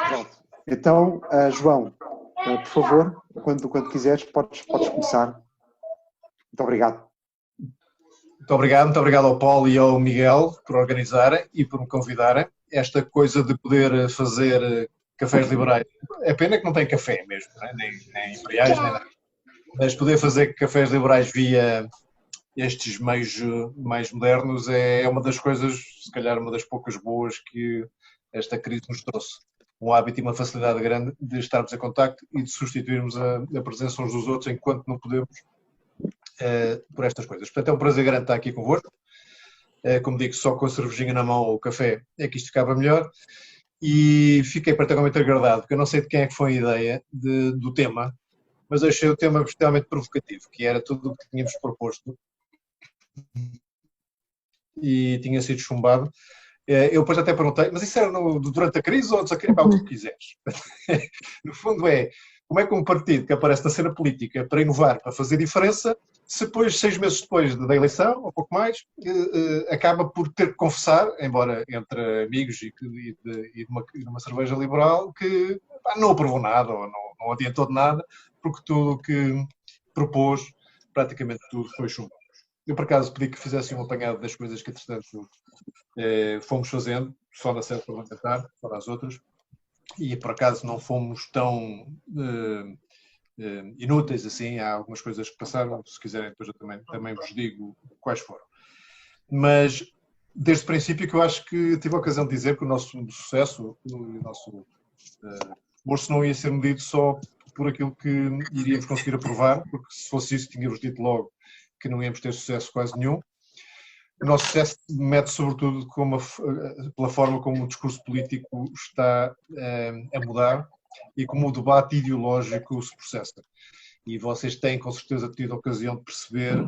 Pronto. Então, João, por favor, quando quiseres, podes começar. Muito obrigado. Muito obrigado ao Paulo e ao Miguel por organizarem e por me convidarem. Esta coisa de poder fazer cafés liberais, é pena que não tem café mesmo, né? nem imperiais, nem nada. Mas poder fazer cafés liberais via estes meios mais modernos é uma das coisas, se calhar uma das poucas boas que esta crise nos trouxe. Um hábito e uma facilidade grande de estarmos em contacto e de substituirmos a presença uns dos outros enquanto não podemos por estas coisas. Portanto, é um prazer grande estar aqui convosco. Como digo, só com a cervejinha na mão ou o café é que isto ficava melhor. E fiquei particularmente agradado, porque eu não sei de quem é que foi a ideia do tema, mas achei o tema extremamente provocativo, que era tudo o que tínhamos proposto e tinha sido chumbado. Eu depois até perguntei, mas isso era durante a crise ou antes da crise? Para o que tu quiseres. No fundo como é que um partido que aparece na cena política para inovar, para fazer diferença, se depois, 6 meses depois da eleição, ou pouco mais, acaba por ter que confessar, embora entre amigos e de uma cerveja liberal, que não aprovou nada ou não adiantou de nada, porque tudo o que propôs, praticamente tudo foi chumbado. Eu, por acaso, pedi que fizessem um apanhado das coisas que, entretanto, fomos fazendo, só na sede parlamentar, fora as outras, e, por acaso, não fomos tão inúteis assim. Há algumas coisas que passaram, se quiserem, depois eu também vos digo quais foram. Mas, desde o princípio, que eu acho que tive a ocasião de dizer que o nosso sucesso, o nosso esforço não ia ser medido só por aquilo que iríamos conseguir aprovar, porque se fosse isso, tínhamos dito logo que não íamos ter sucesso quase nenhum. O nosso sucesso mede sobretudo pela forma como o discurso político está a mudar e como o debate ideológico se processa. E vocês têm com certeza tido a ocasião de perceber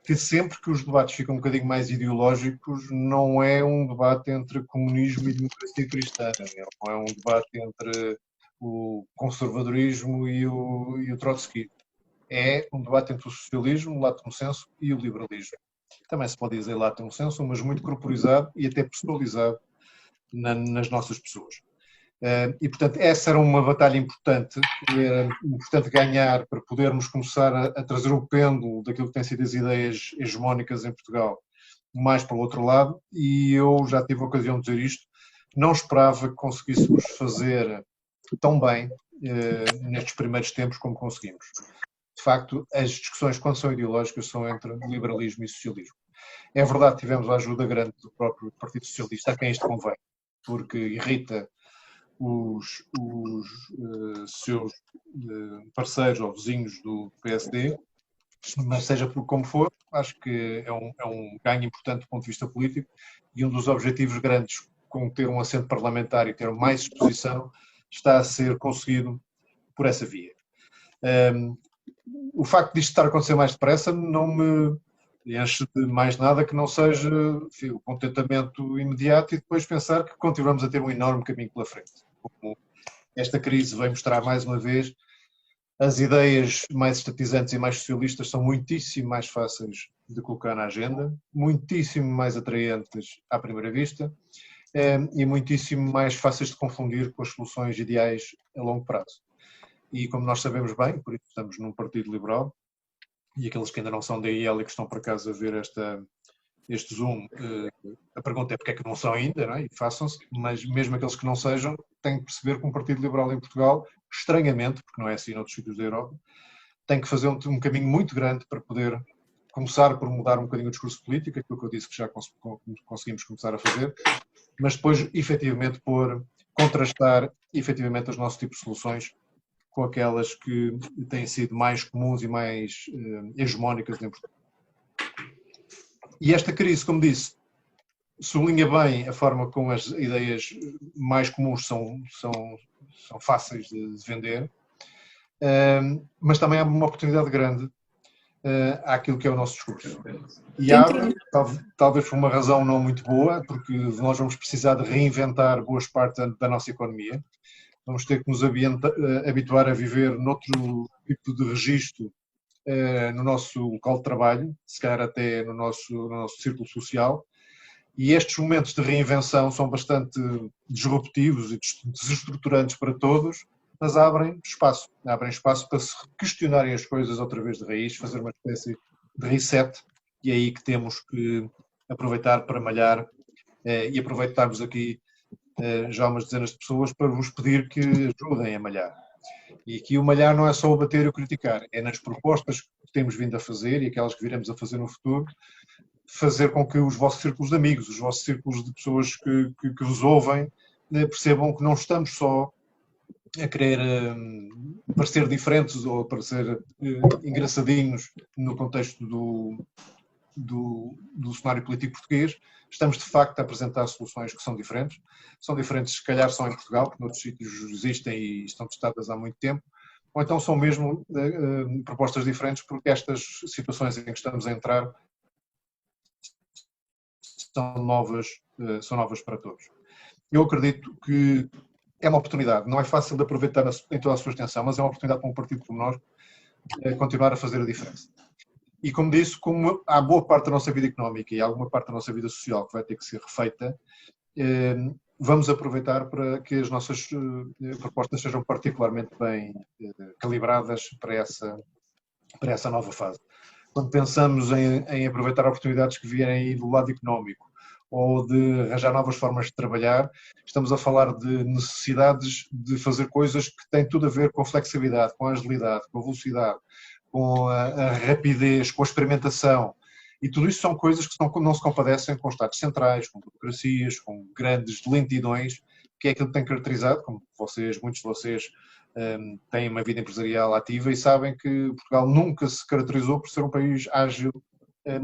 que sempre que os debates ficam um bocadinho mais ideológicos, não é um debate entre comunismo e democracia cristã, não é um debate entre o conservadorismo e o trotskismo. É um debate entre o socialismo, o lato sensu, e o liberalismo. Também se pode dizer lato sensu, mas muito corporizado e até personalizado nas nossas pessoas. E, portanto, essa era uma batalha importante, que era importante ganhar para podermos começar a trazer o pêndulo daquilo que têm sido as ideias hegemónicas em Portugal mais para o outro lado, e eu já tive a ocasião de dizer isto, não esperava que conseguíssemos fazer tão bem nestes primeiros tempos como conseguimos. De facto, as discussões, quando são ideológicas, são entre liberalismo e socialismo. É verdade que tivemos a ajuda grande do próprio Partido Socialista, a quem isto convém, porque irrita os seus parceiros ou vizinhos do PSD, mas seja por como for, acho que é um ganho importante do ponto de vista político e um dos objetivos grandes com ter um assento parlamentar e ter mais exposição está a ser conseguido por essa via. O facto disto estar a acontecer mais depressa não me enche de mais nada que não seja, enfim, o contentamento imediato e depois pensar que continuamos a ter um enorme caminho pela frente. Como esta crise vai mostrar mais uma vez, as ideias mais estatizantes e mais socialistas são muitíssimo mais fáceis de colocar na agenda, muitíssimo mais atraentes à primeira vista e muitíssimo mais fáceis de confundir com as soluções ideais a longo prazo. E como nós sabemos bem, por isso estamos num partido liberal, e aqueles que ainda não são da IEL e que estão por acaso a ver este Zoom, a pergunta é porque é que não são ainda, não é? E façam-se, mas mesmo aqueles que não sejam, têm que perceber que um partido liberal em Portugal, estranhamente, porque não é assim noutros sítios da Europa, tem que fazer um caminho muito grande para poder começar por mudar um bocadinho o discurso político, aquilo que eu disse que já conseguimos começar a fazer, mas depois, efetivamente, contrastar, efetivamente, os nossos tipos de soluções com aquelas que têm sido mais comuns e mais hegemónicas em Portugal. E esta crise, como disse, sublinha bem a forma como as ideias mais comuns são fáceis de vender, mas também há uma oportunidade grande àquilo que é o nosso discurso. E abre, talvez por uma razão não muito boa, porque nós vamos precisar de reinventar boas partes da nossa economia. Vamos ter que nos habituar a viver noutro tipo de registro no nosso local de trabalho, se calhar até no nosso círculo social, E estes momentos de reinvenção são bastante disruptivos e desestruturantes para todos, mas abrem espaço para se questionarem as coisas outra vez de raiz, fazer uma espécie de reset, e é aí que temos que aproveitar para malhar e aproveitarmos aqui já umas dezenas de pessoas para vos pedir que ajudem a malhar. E aqui o malhar não é só o bater e o criticar, é nas propostas que temos vindo a fazer e aquelas que viremos a fazer no futuro, fazer com que os vossos círculos de amigos, os vossos círculos de pessoas que vos ouvem, percebam que não estamos só a querer parecer diferentes ou parecer engraçadinhos no contexto do cenário político português. Estamos de facto a apresentar soluções que são diferentes se calhar só em Portugal, porque noutros sítios existem e estão testadas há muito tempo, ou então são mesmo propostas diferentes, porque estas situações em que estamos a entrar são novas para todos. Eu acredito que é uma oportunidade, não é fácil de aproveitar em toda a sua extensão, mas é uma oportunidade para um partido como nós continuar a fazer a diferença. E como disse, como há boa parte da nossa vida económica e há alguma parte da nossa vida social que vai ter que ser refeita, vamos aproveitar para que as nossas propostas sejam particularmente bem calibradas para essa nova fase. Quando pensamos em aproveitar oportunidades que vierem aí do lado económico ou de arranjar novas formas de trabalhar, estamos a falar de necessidades de fazer coisas que têm tudo a ver com a flexibilidade, com a agilidade, com a velocidade, com a rapidez, com a experimentação. E tudo isso são coisas que não se compadecem com Estados centrais, com burocracias, com grandes lentidões, que é aquilo que tem caracterizado, como muitos de vocês têm uma vida empresarial ativa e sabem que Portugal nunca se caracterizou por ser um país ágil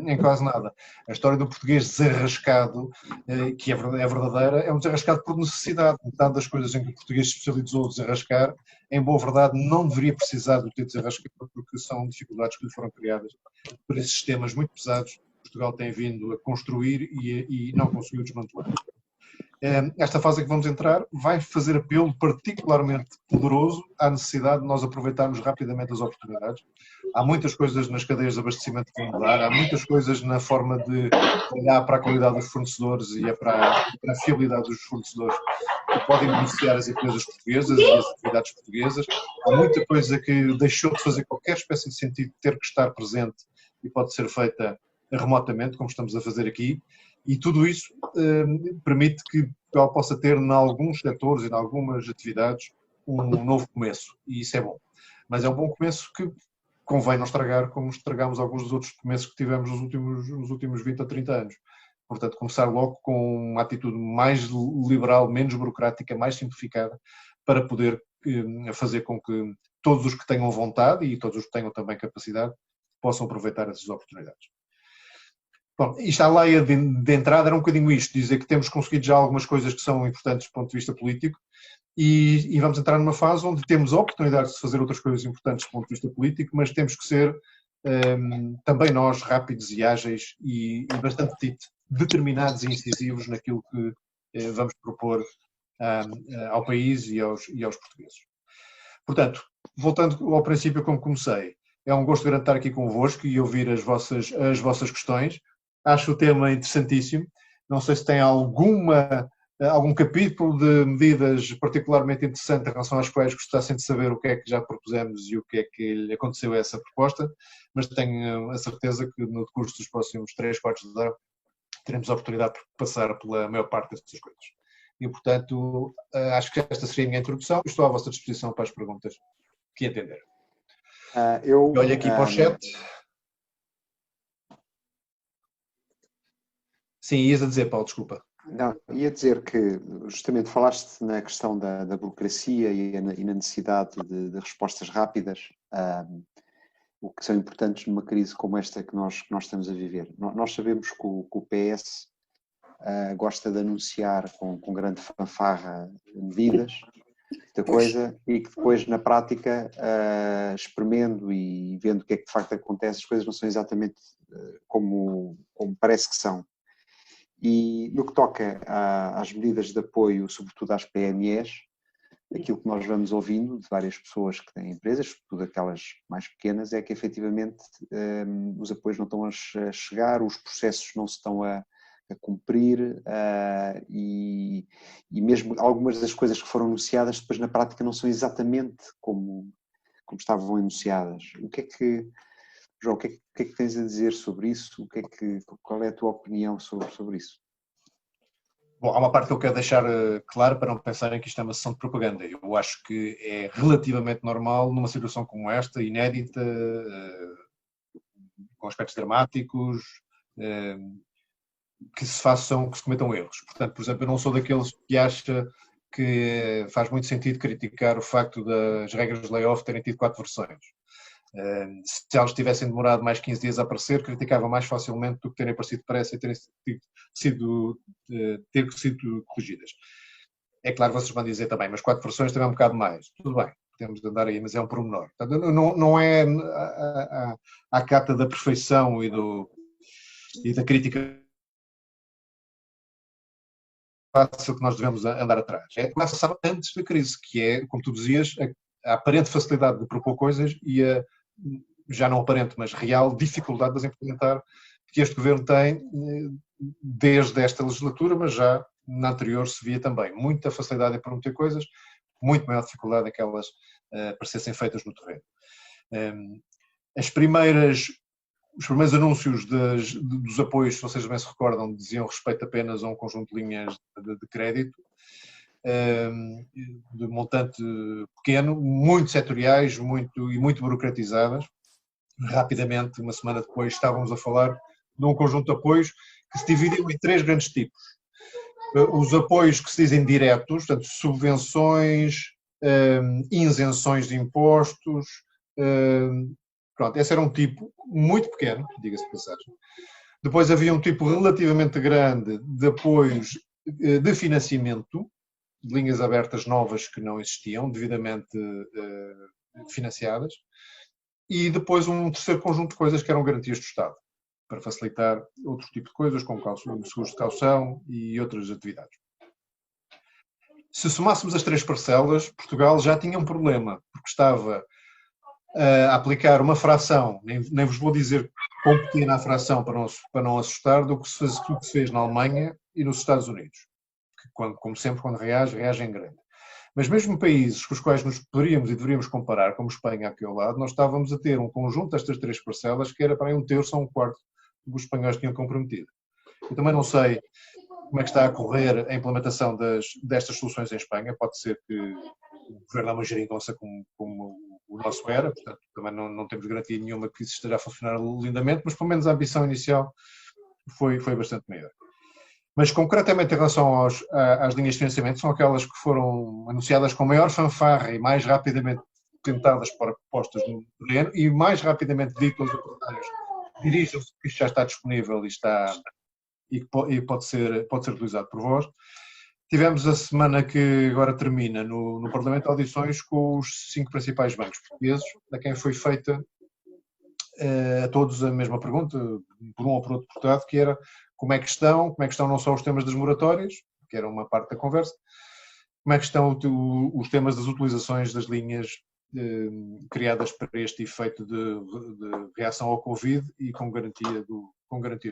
em quase nada. A história do português desarrascado, que é verdadeira, é um desarrascado por necessidade. Metade das coisas em que o português se especializou a desarrascar, em boa verdade, não deveria precisar de ter desarrascado, porque são dificuldades que lhe foram criadas por esses sistemas muito pesados que Portugal tem vindo a construir e não conseguiu desmantelar. Esta fase em que vamos entrar vai fazer apelo particularmente poderoso à necessidade de nós aproveitarmos rapidamente as oportunidades. Há muitas coisas nas cadeias de abastecimento que vão mudar, há muitas coisas na forma de olhar para a qualidade dos fornecedores e para a fiabilidade dos fornecedores que podem beneficiar as empresas portuguesas e as atividades portuguesas. Há muita coisa que deixou de fazer qualquer espécie de sentido ter que estar presente e pode ser feita remotamente, como estamos a fazer aqui. E tudo isso permite que Portugal possa ter, em alguns setores e em algumas atividades, um novo começo. E isso é bom. Mas é um bom começo que convém não estragar como estragamos alguns dos outros começos que tivemos nos últimos 20 a 30 anos. Portanto, começar logo com uma atitude mais liberal, menos burocrática, mais simplificada, para poder fazer com que todos os que tenham vontade e todos os que tenham também capacidade possam aproveitar essas oportunidades. Bom, isto à leia de entrada era um bocadinho isto, dizer que temos conseguido já algumas coisas que são importantes do ponto de vista político e vamos entrar numa fase onde temos a oportunidade de fazer outras coisas importantes do ponto de vista político, mas temos que ser também nós rápidos e ágeis e bastante determinados e incisivos naquilo que vamos propor ao país e aos portugueses. Portanto, voltando ao princípio como comecei, é um gosto grande estar aqui convosco e ouvir as vossas questões. Acho o tema interessantíssimo. Não sei se tem algum capítulo de medidas particularmente interessante em relação às quais gostassem de saber o que é que já propusemos e o que é que lhe aconteceu a essa proposta, mas tenho a certeza que no decurso dos próximos 3/4 de hora teremos a oportunidade de passar pela maior parte dessas coisas. E, portanto, acho que esta seria a minha introdução e estou à vossa disposição para as perguntas que entender. Olho aqui para o chat. Sim, ias a dizer, Paulo, desculpa. Não, ia dizer que justamente falaste na questão da burocracia e na necessidade de respostas rápidas, o que são importantes numa crise como esta que nós estamos a viver. Nós sabemos que o PS gosta de anunciar com grande fanfarra medidas, muita coisa, e que depois na prática, espremendo e vendo o que é que de facto acontece, as coisas não são exatamente como parece que são. E no que toca às medidas de apoio, sobretudo às PMEs, aquilo que nós vamos ouvindo de várias pessoas que têm empresas, sobretudo aquelas mais pequenas, é que efetivamente os apoios não estão a chegar, os processos não se estão a a cumprir e mesmo algumas das coisas que foram anunciadas depois na prática não são exatamente como estavam anunciadas. João, o que é que tens a dizer sobre isso? Qual é a tua opinião sobre isso? Bom, há uma parte que eu quero deixar claro para não pensarem que isto é uma sessão de propaganda. Eu acho que é relativamente normal numa situação como esta, inédita, com aspectos dramáticos, que se cometam erros. Portanto, por exemplo, eu não sou daqueles que acha que faz muito sentido criticar o facto das regras de layoff terem tido 4 versões. Se elas tivessem demorado mais 15 dias a aparecer, criticava mais facilmente do que terem aparecido depressa e terem sido corrigidas. É claro, vocês vão dizer também, mas 4 versões também é um bocado mais. Tudo bem, temos de andar aí, mas é um pormenor. Portanto, não é à cata da perfeição e da crítica fácil que nós devemos andar atrás. Começa antes da crise, que é, como tu dizias, a aparente facilidade de propor coisas e a já não aparente, mas real dificuldade de as implementar que este governo tem desde esta legislatura, mas já na anterior se via também muita facilidade em prometer coisas, muito maior dificuldade em que elas parecessem feitas no terreno. Os primeiros anúncios dos apoios, se vocês bem se recordam, diziam respeito apenas a um conjunto de linhas de crédito, de montante pequeno, muito setoriais e muito burocratizadas. Rapidamente, uma semana depois, estávamos a falar de um conjunto de apoios que se dividiam em 3 grandes tipos. Os apoios que se dizem diretos, portanto, subvenções, isenções de impostos. Pronto, esse era um tipo muito pequeno, diga-se de passagem. Depois havia um tipo relativamente grande de apoios de financiamento, de linhas abertas novas que não existiam, devidamente financiadas. E depois um terceiro conjunto de coisas que eram garantias do Estado, para facilitar outro tipo de coisas, como seguros de caução e outras atividades. Se somássemos as 3 parcelas, Portugal já tinha um problema, porque estava a aplicar uma fração, nem vos vou dizer quão pequena a fração para não assustar, do que se fez na Alemanha e nos Estados Unidos, que, como sempre, quando reage em grande. Mas mesmo países com os quais nos poderíamos e deveríamos comparar, como Espanha aqui ao lado, nós estávamos a ter um conjunto destas 3 parcelas que era para aí 1/3 ou 1/4 do que os espanhóis tinham comprometido. Eu também não sei como é que está a correr a implementação destas soluções em Espanha. Pode ser que o governo é uma geringonça como o nosso era, portanto também não temos garantia nenhuma que isso esteja a funcionar lindamente, mas pelo menos a ambição inicial foi bastante maior. Mas concretamente em relação às linhas de financiamento, são aquelas que foram anunciadas com maior fanfarra e mais rapidamente tentadas para postas no terreno e mais rapidamente dito aos empresários: dirijam-se que isto já está disponível e pode ser utilizado por vós. Tivemos a semana que agora termina no Parlamento audições com os 5 principais bancos portugueses, a quem foi feita a todos a mesma pergunta, por um ou por outro deputado, que era como é que estão não só os temas das moratórias, que era uma parte da conversa, como é que estão os temas das utilizações das linhas criadas para este efeito de reação ao Covid e com garantia do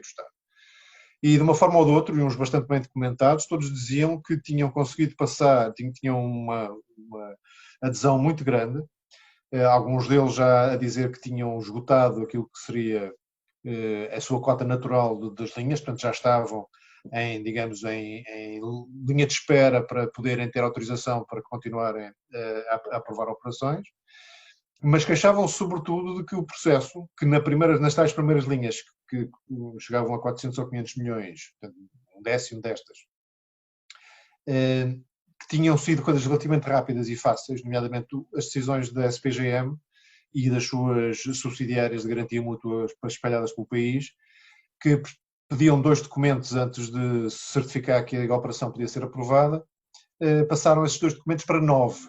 Estado. E de uma forma ou de outra, e uns bastante bem documentados, todos diziam que tinham conseguido passar, tinham uma adesão muito grande, alguns deles já a dizer que tinham esgotado aquilo que seria a sua cota natural das linhas, portanto já estavam em linha de espera para poderem ter autorização para continuarem a aprovar operações, mas queixavam-se sobretudo de que o processo, que nas tais primeiras linhas que chegavam a 400 ou 500 milhões, portanto, um décimo destas, que tinham sido coisas relativamente rápidas e fáceis, nomeadamente as decisões da SPGM e das suas subsidiárias de garantia mútua espalhadas pelo país, que pediam 2 documentos antes de certificar que a operação podia ser aprovada, passaram esses 2 documentos para 9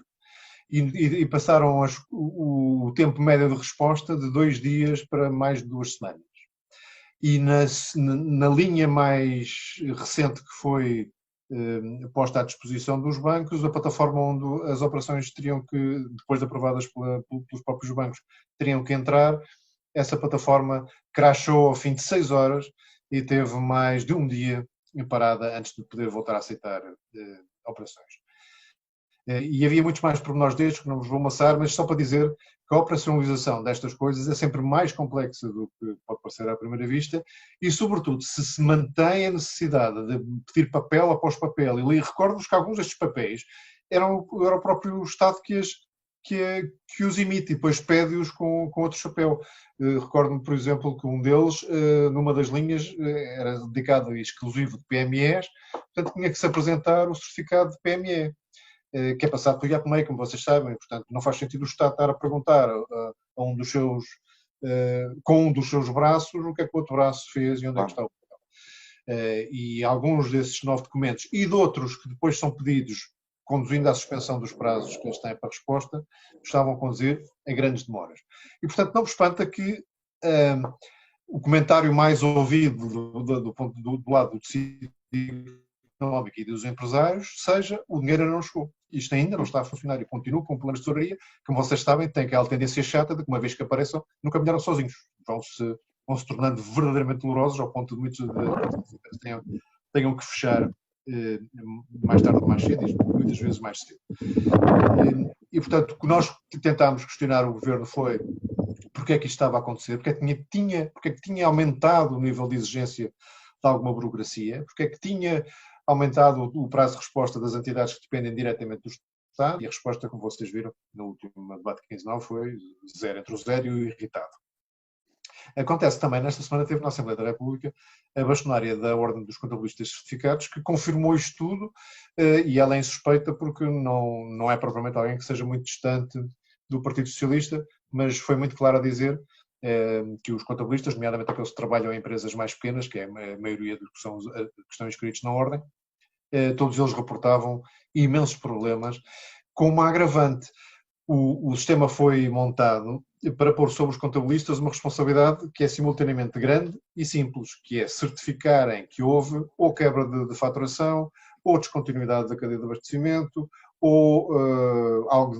e passaram o tempo médio de resposta de 2 dias para mais de 2 semanas. E na linha mais recente que foi posta à disposição dos bancos, a plataforma onde as operações teriam que, depois de aprovadas pelos próprios bancos, teriam que entrar, essa plataforma crashou ao fim de 6 horas e teve mais de um dia parada antes de poder voltar a aceitar operações. E havia muitos mais pormenores destes que não vos vou amassar, mas só para dizer que a operacionalização destas coisas é sempre mais complexa do que pode parecer à primeira vista e, sobretudo, se mantém a necessidade de pedir papel após papel, e recordo-vos que alguns destes papéis era o próprio Estado que os emite e depois pede-os com outro chapéu. Recordo-me, por exemplo, que um deles, numa das linhas, era dedicado e exclusivo de PMEs, portanto tinha que se apresentar o certificado de PME, que é passado pelo IAPMEI, como vocês sabem, portanto não faz sentido o Estado estar a perguntar a um dos seus, com um dos seus braços o que é que o outro braço fez e onde é que está o papel. E alguns desses 9 documentos e de outros que depois são pedidos conduzindo à suspensão dos prazos que eles têm para resposta, estavam a conduzir a grandes demoras. E, portanto, não vos espanta que o comentário mais ouvido do lado do tecido económico e dos empresários seja o dinheiro ainda não chegou. Isto ainda não está a funcionar e continua com planos de tesouraria, como vocês sabem, tem aquela tendência chata de que uma vez que apareçam, nunca melhoram sozinhos. Vão se tornando verdadeiramente dolorosos ao ponto de muitos tenham que fechar mais tarde ou mais cedo, e muitas vezes mais cedo. E, portanto, o que nós tentámos questionar o Governo foi porque é que isto estava a acontecer, porque é que tinha aumentado o nível de exigência de alguma burocracia, porque é que tinha aumentado o prazo de resposta das entidades que dependem diretamente do Estado, e a resposta, como vocês viram no último debate quinzenal, foi entre o zero e o irritado. Acontece também, nesta semana teve na Assembleia da República a bastonária da Ordem dos Contabilistas Certificados, que confirmou isto tudo, e ela é insuspeita porque não é propriamente alguém que seja muito distante do Partido Socialista, mas foi muito claro a dizer que os contabilistas, nomeadamente aqueles que trabalham em empresas mais pequenas, que é a maioria dos que estão inscritos na Ordem, todos eles reportavam imensos problemas, com uma agravante. O sistema foi montado para pôr sobre os contabilistas uma responsabilidade que é simultaneamente grande e simples, que é certificarem que houve ou quebra de faturação, ou descontinuidade da cadeia de abastecimento, ou algo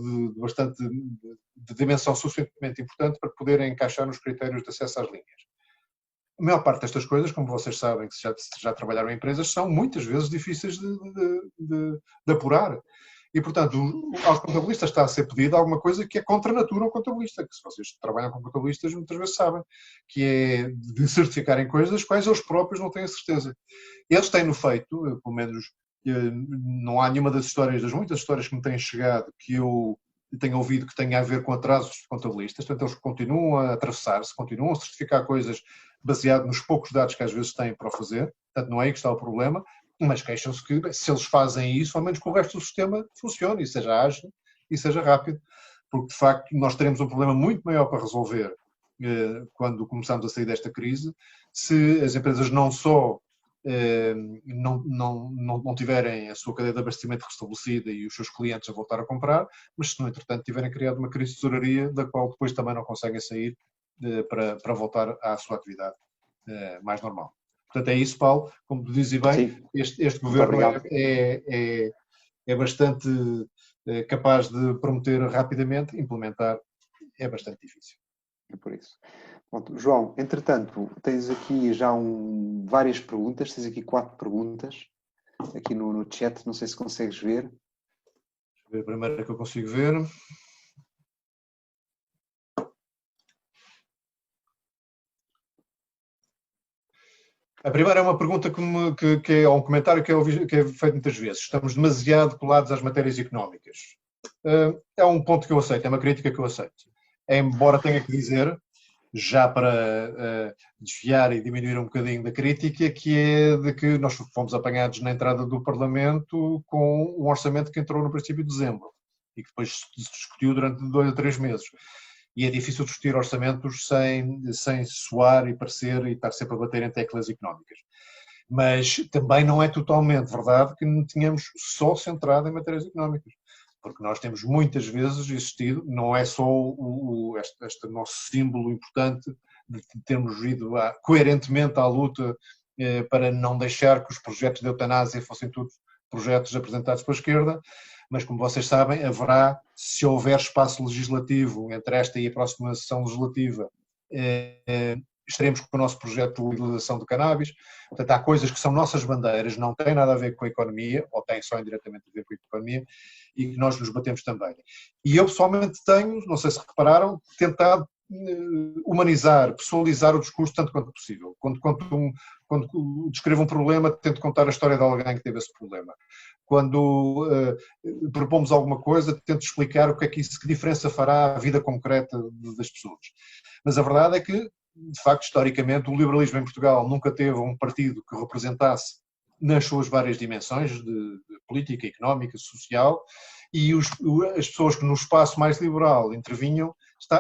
de dimensão suficientemente importante para poderem encaixar nos critérios de acesso às linhas. A maior parte destas coisas, como vocês sabem, que já trabalharam em empresas, são muitas vezes difíceis de apurar. E, portanto, aos contabilistas está a ser pedido alguma coisa que é contra a natura ao contabilista, que se vocês trabalham com contabilistas muitas vezes sabem, que é de certificarem coisas quais eles próprios não têm a certeza. Eles têm-no feito, pelo menos não há nenhuma das muitas histórias que me têm chegado que eu tenho ouvido que tenha a ver com atrasos de contabilistas, portanto eles continuam a atravessar-se, continuam a certificar coisas baseado nos poucos dados que às vezes têm para o fazer, portanto não é aí que está o problema, mas queixam-se que se eles fazem isso, ao menos que o resto do sistema funcione e seja ágil e seja rápido, porque de facto nós teremos um problema muito maior para resolver quando começarmos a sair desta crise, se as empresas não só não tiverem a sua cadeia de abastecimento restabelecida e os seus clientes a voltar a comprar, mas se no entretanto tiverem criado uma crise de tesouraria da qual depois também não conseguem sair para voltar à sua atividade mais normal. Portanto, é isso, Paulo. Como tu dizes bem, este governo é bastante capaz de prometer rapidamente, implementar é bastante difícil. É por isso. Pronto, João, entretanto, tens aqui já várias perguntas, tens aqui 4 perguntas aqui no chat, não sei se consegues ver. Deixa eu ver a primeira que eu consigo ver. A primeira é uma pergunta que é um comentário que é feito muitas vezes. Estamos demasiado colados às matérias económicas. É um ponto que eu aceito, é uma crítica que eu aceito. Embora tenha que dizer, já para desviar e diminuir um bocadinho da crítica, que é de que nós fomos apanhados na entrada do Parlamento com um orçamento que entrou no princípio de dezembro e que depois se discutiu durante 2 a 3 meses. E é difícil discutir orçamentos sem suar e parecer e estar sempre a bater em teclas económicas. Mas também não é totalmente verdade que não tínhamos só centrado em matérias económicas, porque nós temos muitas vezes existido, não é só este nosso símbolo importante de termos ido coerentemente à luta para não deixar que os projetos de eutanásia fossem todos projetos apresentados pela esquerda, mas como vocês sabem, haverá, se houver espaço legislativo entre esta e a próxima sessão legislativa, estaremos com o nosso projeto de legalização do cannabis. Portanto, há coisas que são nossas bandeiras, não têm nada a ver com a economia, ou têm só indiretamente a ver com a economia, e que nós nos batemos também. E eu pessoalmente tenho, não sei se repararam, tentado humanizar, pessoalizar o discurso tanto quanto possível. Quando descrevo um problema, tento contar a história de alguém que teve esse problema. Quando propomos alguma coisa, tento explicar o que é que isso, que diferença fará à vida concreta das pessoas. Mas a verdade é que, de facto, historicamente, o liberalismo em Portugal nunca teve um partido que representasse nas suas várias dimensões de política, económica, social, e as pessoas que no espaço mais liberal intervinham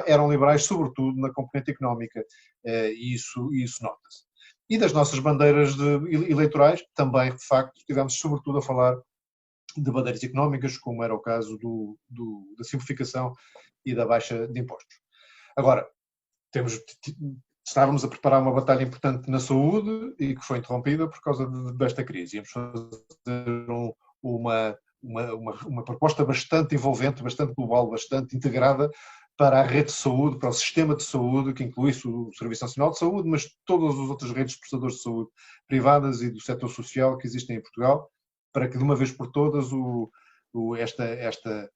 eram liberais sobretudo na componente económica, e isso nota-se. E das nossas bandeiras eleitorais também, de facto, estivemos sobretudo a falar de bandeiras económicas, como era o caso da simplificação e da baixa de impostos. Agora, estávamos a preparar uma batalha importante na saúde e que foi interrompida por causa desta crise. Íamos fazer uma proposta bastante envolvente, bastante global, bastante integrada para a rede de saúde, para o sistema de saúde, que inclui o Serviço Nacional de Saúde, mas todas as outras redes de prestadores de saúde privadas e do setor social que existem em Portugal, para que de uma vez por todas esta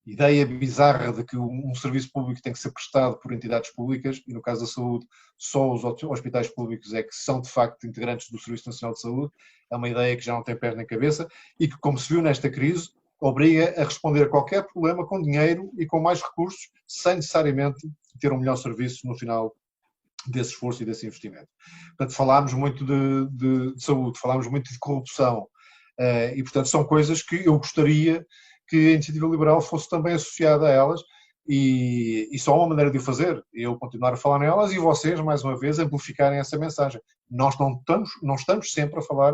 ideia bizarra de que um serviço público tem que ser prestado por entidades públicas, e no caso da saúde, só os hospitais públicos é que são de facto integrantes do Serviço Nacional de Saúde, é uma ideia que já não tem pés nem cabeça e que, como se viu nesta crise, obriga a responder a qualquer problema com dinheiro e com mais recursos, sem necessariamente ter um melhor serviço no final desse esforço e desse investimento. Portanto, falámos muito de saúde, falámos muito de corrupção, e portanto são coisas que eu gostaria que a Iniciativa Liberal fosse também associada a elas, e só há uma maneira de o fazer, eu continuar a falar nelas e vocês, mais uma vez, amplificarem essa mensagem. Nós não estamos sempre a falar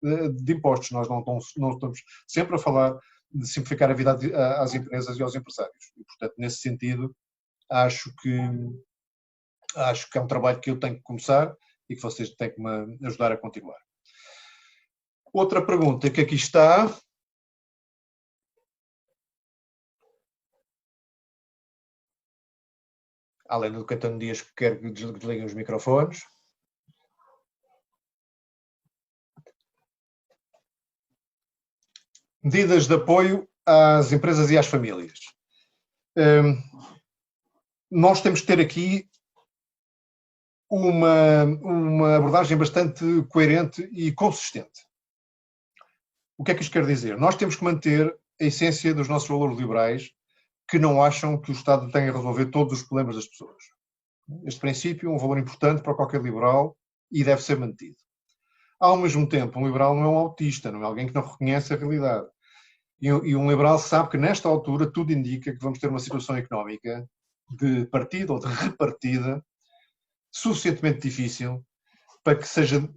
de impostos, nós não estamos sempre a falar de simplificar a vida às empresas e aos empresários. E, portanto, nesse sentido, acho que é um trabalho que eu tenho que começar e que vocês têm que me ajudar a continuar. Outra pergunta que aqui está. Além do Caetano Dias, que quer que desliguem os microfones. Medidas de apoio às empresas e às famílias. Nós temos que ter aqui uma abordagem bastante coerente e consistente. O que é que isto quer dizer? Nós temos que manter a essência dos nossos valores liberais, que não acham que o Estado tenha a resolver todos os problemas das pessoas. Este princípio é um valor importante para qualquer liberal e deve ser mantido. Ao mesmo tempo, um liberal não é um autista, não é alguém que não reconhece a realidade. E um liberal sabe que, nesta altura, tudo indica que vamos ter uma situação económica de partida ou de repartida suficientemente difícil para que seja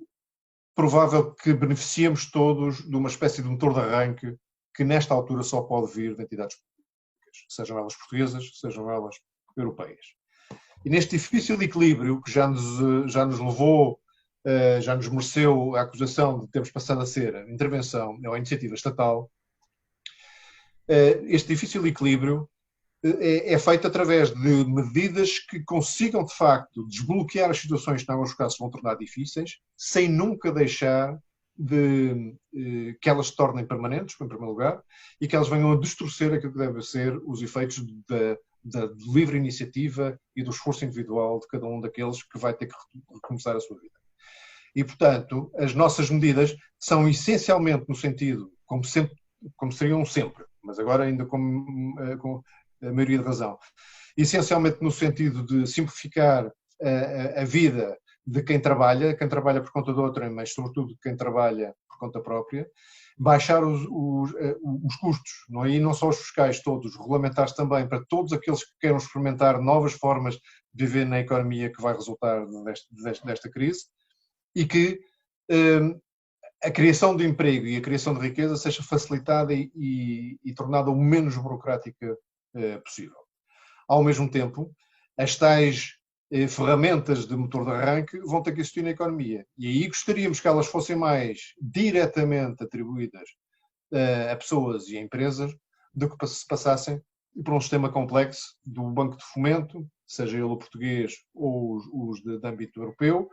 provável que beneficiemos todos de uma espécie de motor de arranque que, nesta altura, só pode vir de entidades públicas, sejam elas portuguesas, sejam elas europeias. E neste difícil equilíbrio que já nos levou, já nos mereceu a acusação de termos passado a ser a intervenção ou a iniciativa estatal, este difícil equilíbrio é feito através de medidas que consigam, de facto, desbloquear as situações que, em alguns casos, vão tornar difíceis, sem nunca deixar que elas se tornem permanentes, em primeiro lugar, e que elas venham a distorcer aquilo que devem ser os efeitos da livre iniciativa e do esforço individual de cada um daqueles que vai ter que recomeçar a sua vida. E, portanto, as nossas medidas são essencialmente no sentido, como seriam sempre, mas agora ainda com a maioria de razão, essencialmente no sentido de simplificar a vida de quem trabalha por conta de outrem, mas sobretudo de quem trabalha por conta própria, baixar os custos, não é? E não só os fiscais todos, regulamentares também para todos aqueles que queiram experimentar novas formas de viver na economia que vai resultar desta crise, e que a criação de emprego e a criação de riqueza seja facilitada e tornada o menos burocrática possível. Ao mesmo tempo, as tais ferramentas de motor de arranque vão ter que existir na economia. E aí gostaríamos que elas fossem mais diretamente atribuídas a pessoas e a empresas do que se passassem por um sistema complexo do Banco de Fomento, seja ele o português ou os de âmbito europeu,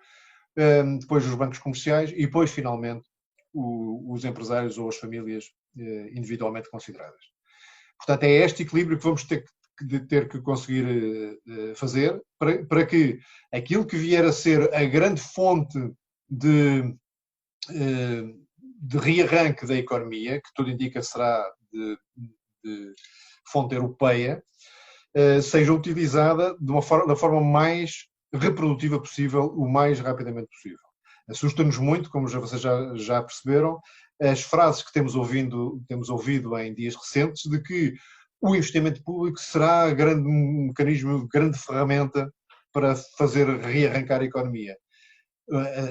depois os bancos comerciais e depois, finalmente, os empresários ou as famílias individualmente consideradas. Portanto, é este equilíbrio que vamos ter que conseguir fazer para que aquilo que vier a ser a grande fonte de rearranque da economia, que tudo indica será de fonte europeia, seja utilizada da forma mais reprodutiva possível, o mais rapidamente possível. Assusta-nos muito, como vocês já perceberam, as frases que temos ouvido em dias recentes de que o investimento público será grande mecanismo, grande ferramenta para fazer rearrancar a economia.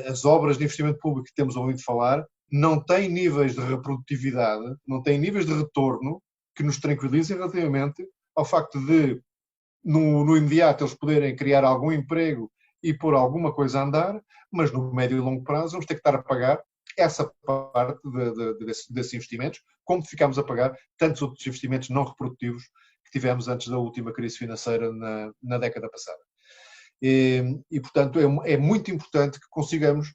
As obras de investimento público que temos ouvido falar não têm níveis de reprodutividade, não têm níveis de retorno que nos tranquilizem relativamente ao facto de, no imediato, eles poderem criar algum emprego e pôr alguma coisa a andar, mas no médio e longo prazo vamos ter que estar a pagar essa parte desses investimentos, como ficámos a pagar tantos outros investimentos não reprodutivos que tivemos antes da última crise financeira na década passada. E portanto, é muito importante que consigamos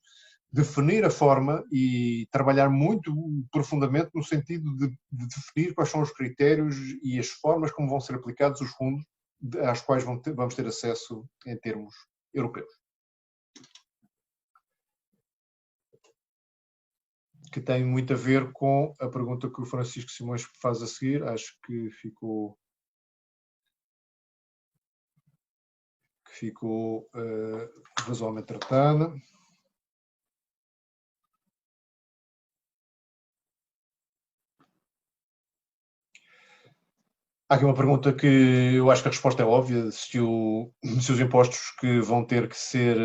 definir a forma e trabalhar muito profundamente no sentido de definir quais são os critérios e as formas como vão ser aplicados os fundos às quais vamos ter acesso em termos europeus. Que tem muito a ver com a pergunta que o Francisco Simões faz a seguir, acho que ficou razoavelmente tratada. Há aqui uma pergunta que eu acho que a resposta é óbvia, se os impostos que vão ter que ser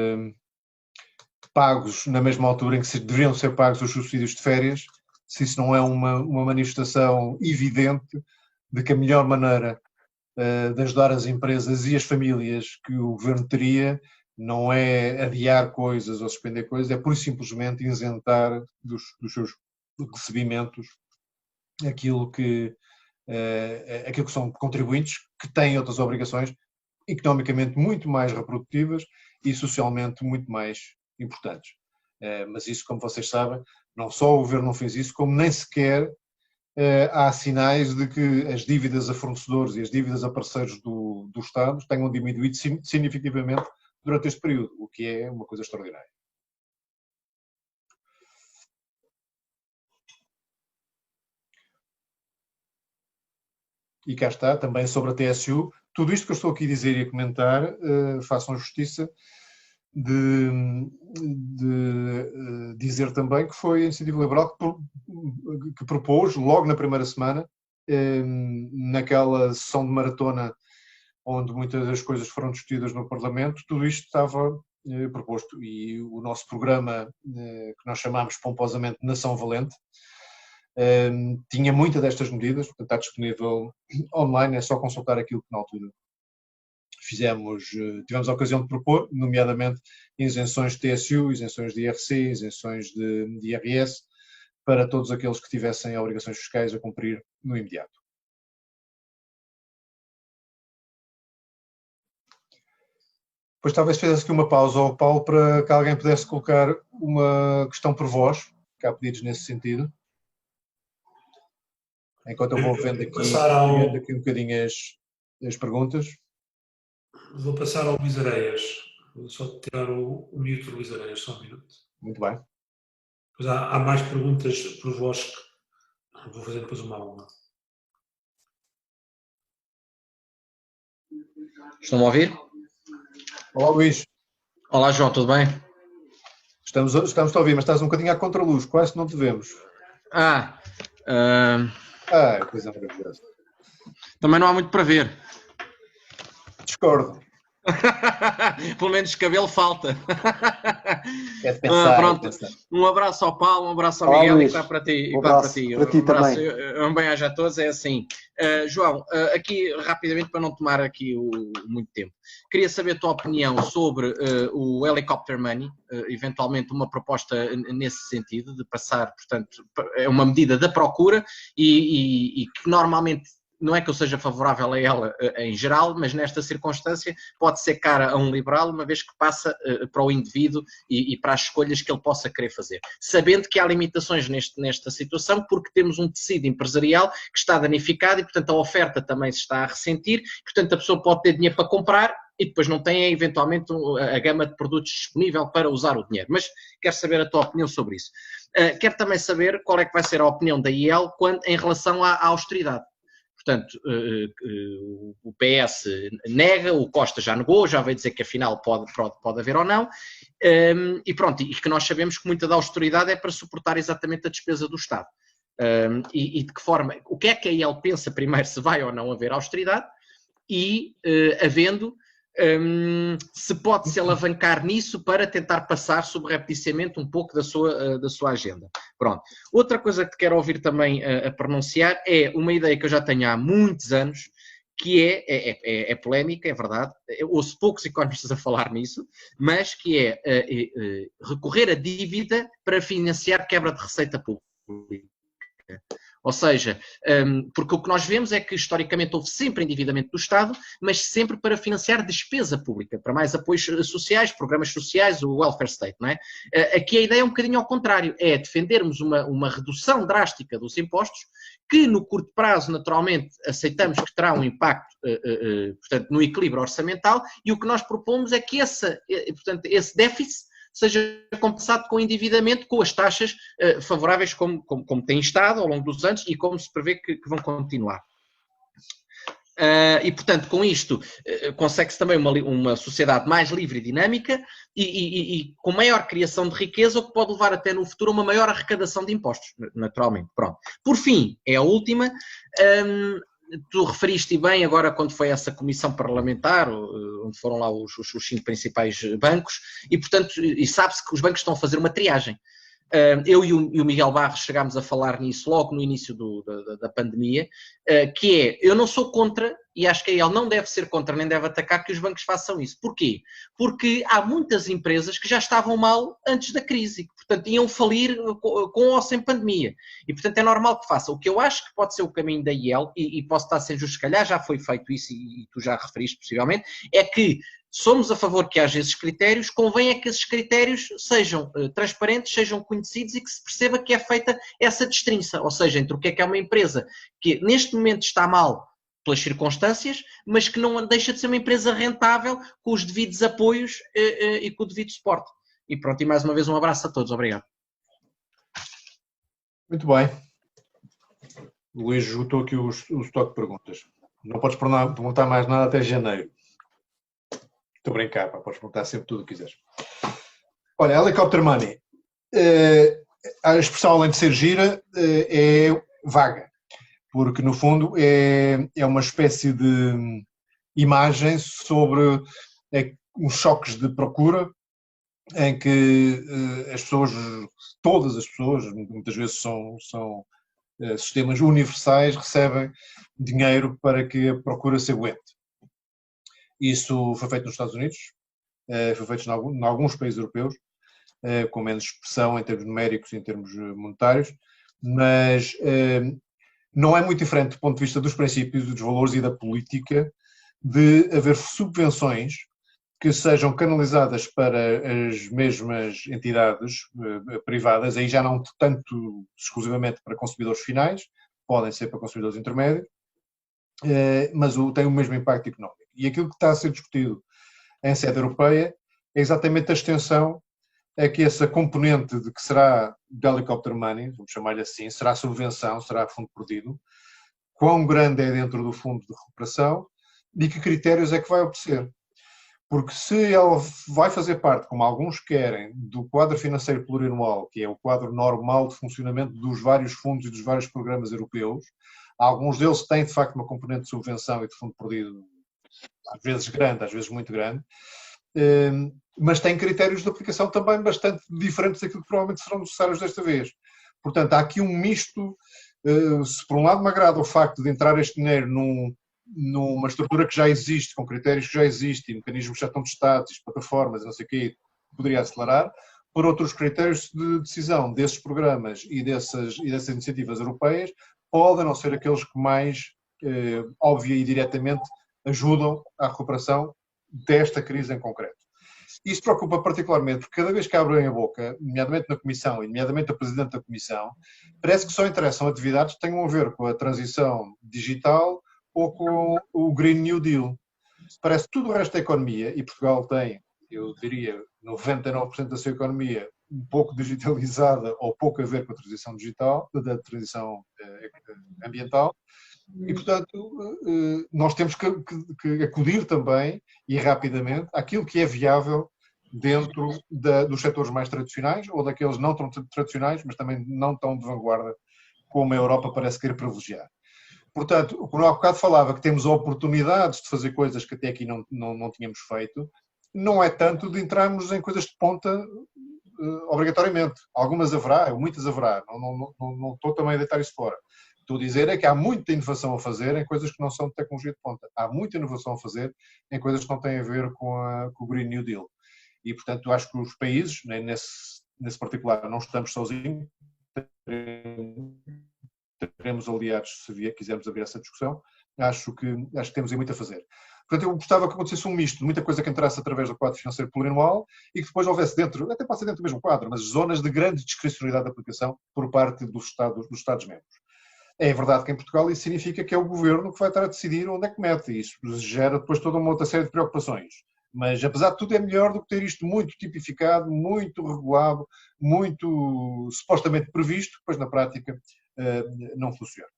pagos na mesma altura em que deveriam ser pagos os subsídios de férias, se isso não é uma manifestação evidente de que a melhor maneira de ajudar as empresas e as famílias que o governo teria não é adiar coisas ou suspender coisas, é pura e simplesmente isentar dos seus recebimentos aquilo que são contribuintes que têm outras obrigações economicamente muito mais reprodutivas e socialmente muito mais importantes. Mas isso, como vocês sabem, não só o governo não fez isso, como nem sequer há sinais de que as dívidas a fornecedores e as dívidas a parceiros do Estado tenham diminuído significativamente durante este período, o que é uma coisa extraordinária. E cá está, também sobre a TSU, tudo isto que eu estou aqui a dizer e a comentar, façam justiça de dizer também que foi a Iniciativa Liberal que propôs, logo na primeira semana, naquela sessão de maratona onde muitas das coisas foram discutidas no Parlamento, tudo isto estava proposto. E o nosso programa, que nós chamamos pomposamente Nação Valente, tinha muitas destas medidas, portanto está disponível online, é só consultar aquilo que na altura tivemos a ocasião de propor, nomeadamente isenções de TSU, isenções de IRC, isenções de IRS, para todos aqueles que tivessem obrigações fiscais a cumprir no imediato. Depois talvez fizesse aqui uma pausa ao Paulo para que alguém pudesse colocar uma questão por voz, que há pedidos nesse sentido. Enquanto eu vou vendo aqui um bocadinho as perguntas. Vou passar ao Luís Areias. Vou só tirar o mute do Luís Areias, só um minuto. Muito bem. Pois há mais perguntas por vós que vou fazer depois uma a uma. Estão-me a ouvir? Olá, Luís. Olá, João, tudo bem? Estamos a ouvir, mas estás um bocadinho à contraluz, quase que não te vemos. Coisa maravilhosa. Também não há muito para ver. Discordo. Pelo menos cabelo falta. É de pensar, pronto. Um abraço ao Paulo, um abraço ao Miguel e claro para ti. Um abraço para ti também. Um bem-aja a todos, é assim. João, aqui rapidamente para não tomar aqui muito tempo. Queria saber a tua opinião sobre o Helicopter Money, eventualmente uma proposta nesse sentido, de passar, portanto, é uma medida da procura e que normalmente não é que eu seja favorável a ela em geral, mas nesta circunstância pode ser cara a um liberal, uma vez que passa para o indivíduo e para as escolhas que ele possa querer fazer. Sabendo que há limitações nesta situação, porque temos um tecido empresarial que está danificado e, portanto, a oferta também se está a ressentir, portanto, a pessoa pode ter dinheiro para comprar e depois não tem, eventualmente, a gama de produtos disponível para usar o dinheiro. Mas quero saber a tua opinião sobre isso. Quero também saber qual é que vai ser a opinião da IEL em relação à austeridade. Portanto, o PS nega, o Costa já negou, já veio dizer que afinal pode haver ou não, e pronto, e que nós sabemos que muita da austeridade é para suportar exatamente a despesa do Estado. E de que forma, o que é que a IEL pensa primeiro se vai ou não haver austeridade e, havendo, se pode-se alavancar nisso para tentar passar subrepticiamente um pouco da sua agenda. Pronto. Outra coisa que quero ouvir também a pronunciar é uma ideia que eu já tenho há muitos anos, que é polémica, é verdade, eu ouço poucos economistas a falar nisso, mas que é recorrer à dívida para financiar quebra de receita pública. Ou seja, porque o que nós vemos é que historicamente houve sempre endividamento do Estado, mas sempre para financiar despesa pública, para mais apoios sociais, programas sociais, o welfare state, não é? Aqui a ideia é um bocadinho ao contrário, é defendermos uma redução drástica dos impostos, que no curto prazo, naturalmente, aceitamos que terá um impacto, portanto, no equilíbrio orçamental, e o que nós propomos é que esse déficit seja compensado com endividamento, com as taxas favoráveis como tem estado ao longo dos anos e como se prevê que vão continuar. E, portanto, com isto consegue-se também uma sociedade mais livre e dinâmica e com maior criação de riqueza, o que pode levar até no futuro a uma maior arrecadação de impostos, naturalmente. Pronto. Por fim, é a última. Tu referiste bem agora quando foi essa comissão parlamentar, onde foram lá os 5 principais bancos, e portanto, e sabe-se que os bancos estão a fazer uma triagem. Eu e o Miguel Barros chegámos a falar nisso logo no início da pandemia, que é, eu não sou contra, e acho que ele não deve ser contra, nem deve atacar que os bancos façam isso. Porquê? Porque há muitas empresas que já estavam mal antes da crise, que, portanto, iam falir com ou sem pandemia. E, portanto, é normal que faça. O que eu acho que pode ser o caminho da IEL, e posso estar sem justo, se calhar já foi feito isso e tu já referiste possivelmente, é que somos a favor que haja esses critérios, convém é que esses critérios sejam transparentes, sejam conhecidos e que se perceba que é feita essa distinção, ou seja, entre o que é uma empresa que neste momento está mal pelas circunstâncias, mas que não deixa de ser uma empresa rentável com os devidos apoios e com o devido suporte. E pronto, e mais uma vez um abraço a todos, obrigado. Muito bem. O Luís esgotou aqui o estoque de perguntas. Não podes perguntar mais nada até janeiro. Estou a brincar, podes perguntar sempre tudo o que quiseres. Olha, Helicopter Money. A expressão, além de ser gira, é vaga. Porque, no fundo, é uma espécie de imagem sobre uns choques de procura em que as pessoas, todas as pessoas, muitas vezes são sistemas universais, recebem dinheiro para que a procura se aguente. Isso foi feito nos Estados Unidos, foi feito em alguns países europeus, com menos expressão em termos numéricos e em termos monetários, mas não é muito diferente do ponto de vista dos princípios, dos valores e da política de haver subvenções que sejam canalizadas para as mesmas entidades privadas, aí já não tanto exclusivamente para consumidores finais, podem ser para consumidores intermédios, mas tem o mesmo impacto económico. E aquilo que está a ser discutido em sede europeia é exatamente a extensão a que essa componente de que será de helicopter money, vamos chamar-lhe assim, será subvenção, será fundo perdido, quão grande é dentro do fundo de recuperação e que critérios é que vai obedecer. Porque se ela vai fazer parte, como alguns querem, do quadro financeiro plurianual, que é o quadro normal de funcionamento dos vários fundos e dos vários programas europeus, alguns deles têm de facto uma componente de subvenção e de fundo perdido, às vezes grande, às vezes muito grande, mas têm critérios de aplicação também bastante diferentes daquilo que provavelmente serão necessários desta vez. Portanto, há aqui um misto, se por um lado me agrada o facto de entrar este dinheiro numa estrutura que já existe, com critérios que já existem, mecanismos que já estão testados, plataformas, não sei o quê, poderia acelerar, por outros critérios de decisão desses programas e dessas iniciativas europeias, podem não ser aqueles que mais óbvia e diretamente ajudam à recuperação desta crise em concreto. Isso preocupa particularmente porque cada vez que abrem a boca, nomeadamente na Comissão e nomeadamente a Presidente da Comissão, parece que só interessam atividades que tenham a ver com a transição digital ou com o Green New Deal. Parece que tudo o resto da economia, e Portugal tem, eu diria, 99% da sua economia um pouco digitalizada ou pouco a ver com a transição digital, da transição ambiental, e, portanto, nós temos que acudir também, e rapidamente, àquilo que é viável dentro dos setores mais tradicionais, ou daqueles não tão tradicionais, mas também não tão de vanguarda, como a Europa parece querer privilegiar. Portanto, como há bocado falava que temos oportunidades de fazer coisas que até aqui não tínhamos feito, não é tanto de entrarmos em coisas de ponta obrigatoriamente. Algumas haverá, muitas haverá, não estou também a deitar isso fora. Estou a dizer é que há muita inovação a fazer em coisas que não são de tecnologia de ponta. Há muita inovação a fazer em coisas que não têm a ver com o Green New Deal. E, portanto, acho que os países, nesse particular, não estamos sozinhos, teremos aliados se quisermos abrir essa discussão. Acho que temos aí muito a fazer. Portanto, eu gostava que acontecesse um misto de muita coisa que entrasse através do quadro financeiro plurianual e que depois houvesse dentro, até pode ser dentro do mesmo quadro, mas zonas de grande discricionalidade de aplicação por parte dos Estados-membros. É verdade que em Portugal isso significa que é o governo que vai estar a decidir onde é que mete. E isso gera depois toda uma outra série de preocupações. Mas, apesar de tudo, é melhor do que ter isto muito tipificado, muito regulado, muito supostamente previsto, depois na prática não funciona.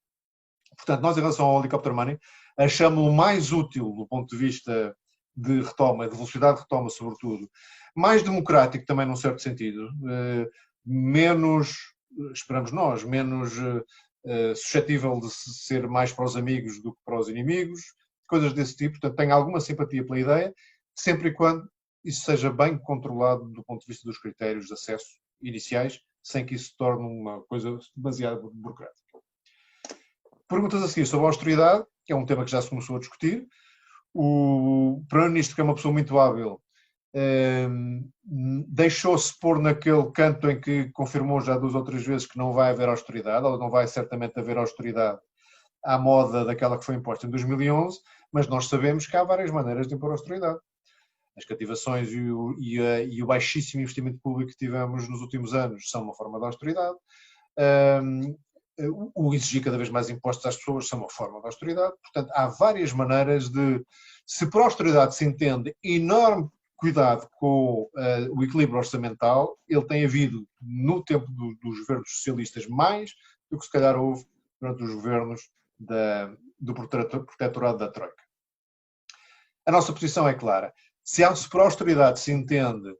Portanto, nós em relação ao Helicopter Money, achamos-lo mais útil do ponto de vista de retoma, de velocidade de retoma sobretudo, mais democrático também num certo sentido, menos, esperamos nós, menos suscetível de ser mais para os amigos do que para os inimigos, coisas desse tipo. Portanto, tenho alguma simpatia pela ideia, sempre e quando isso seja bem controlado do ponto de vista dos critérios de acesso iniciais, sem que isso se torne uma coisa demasiado burocrática. Perguntas a seguir sobre a austeridade, que é um tema que já se começou a discutir. O Primeiro-Ministro, que é uma pessoa muito hábil, deixou-se pôr naquele canto em que confirmou já 2 ou 3 vezes que não vai haver austeridade, ou não vai certamente haver austeridade à moda daquela que foi imposta em 2011, mas nós sabemos que há várias maneiras de impor austeridade. As cativações e o baixíssimo investimento público que tivemos nos últimos anos são uma forma de austeridade. O exigir cada vez mais impostos às pessoas são uma forma de austeridade. Portanto, há várias maneiras de, se por austeridade se entende enorme cuidado com o equilíbrio orçamental, ele tem havido no tempo dos governos socialistas mais do que se calhar houve durante os governos do protetorado da Troika. A nossa posição é clara. Se por austeridade se entende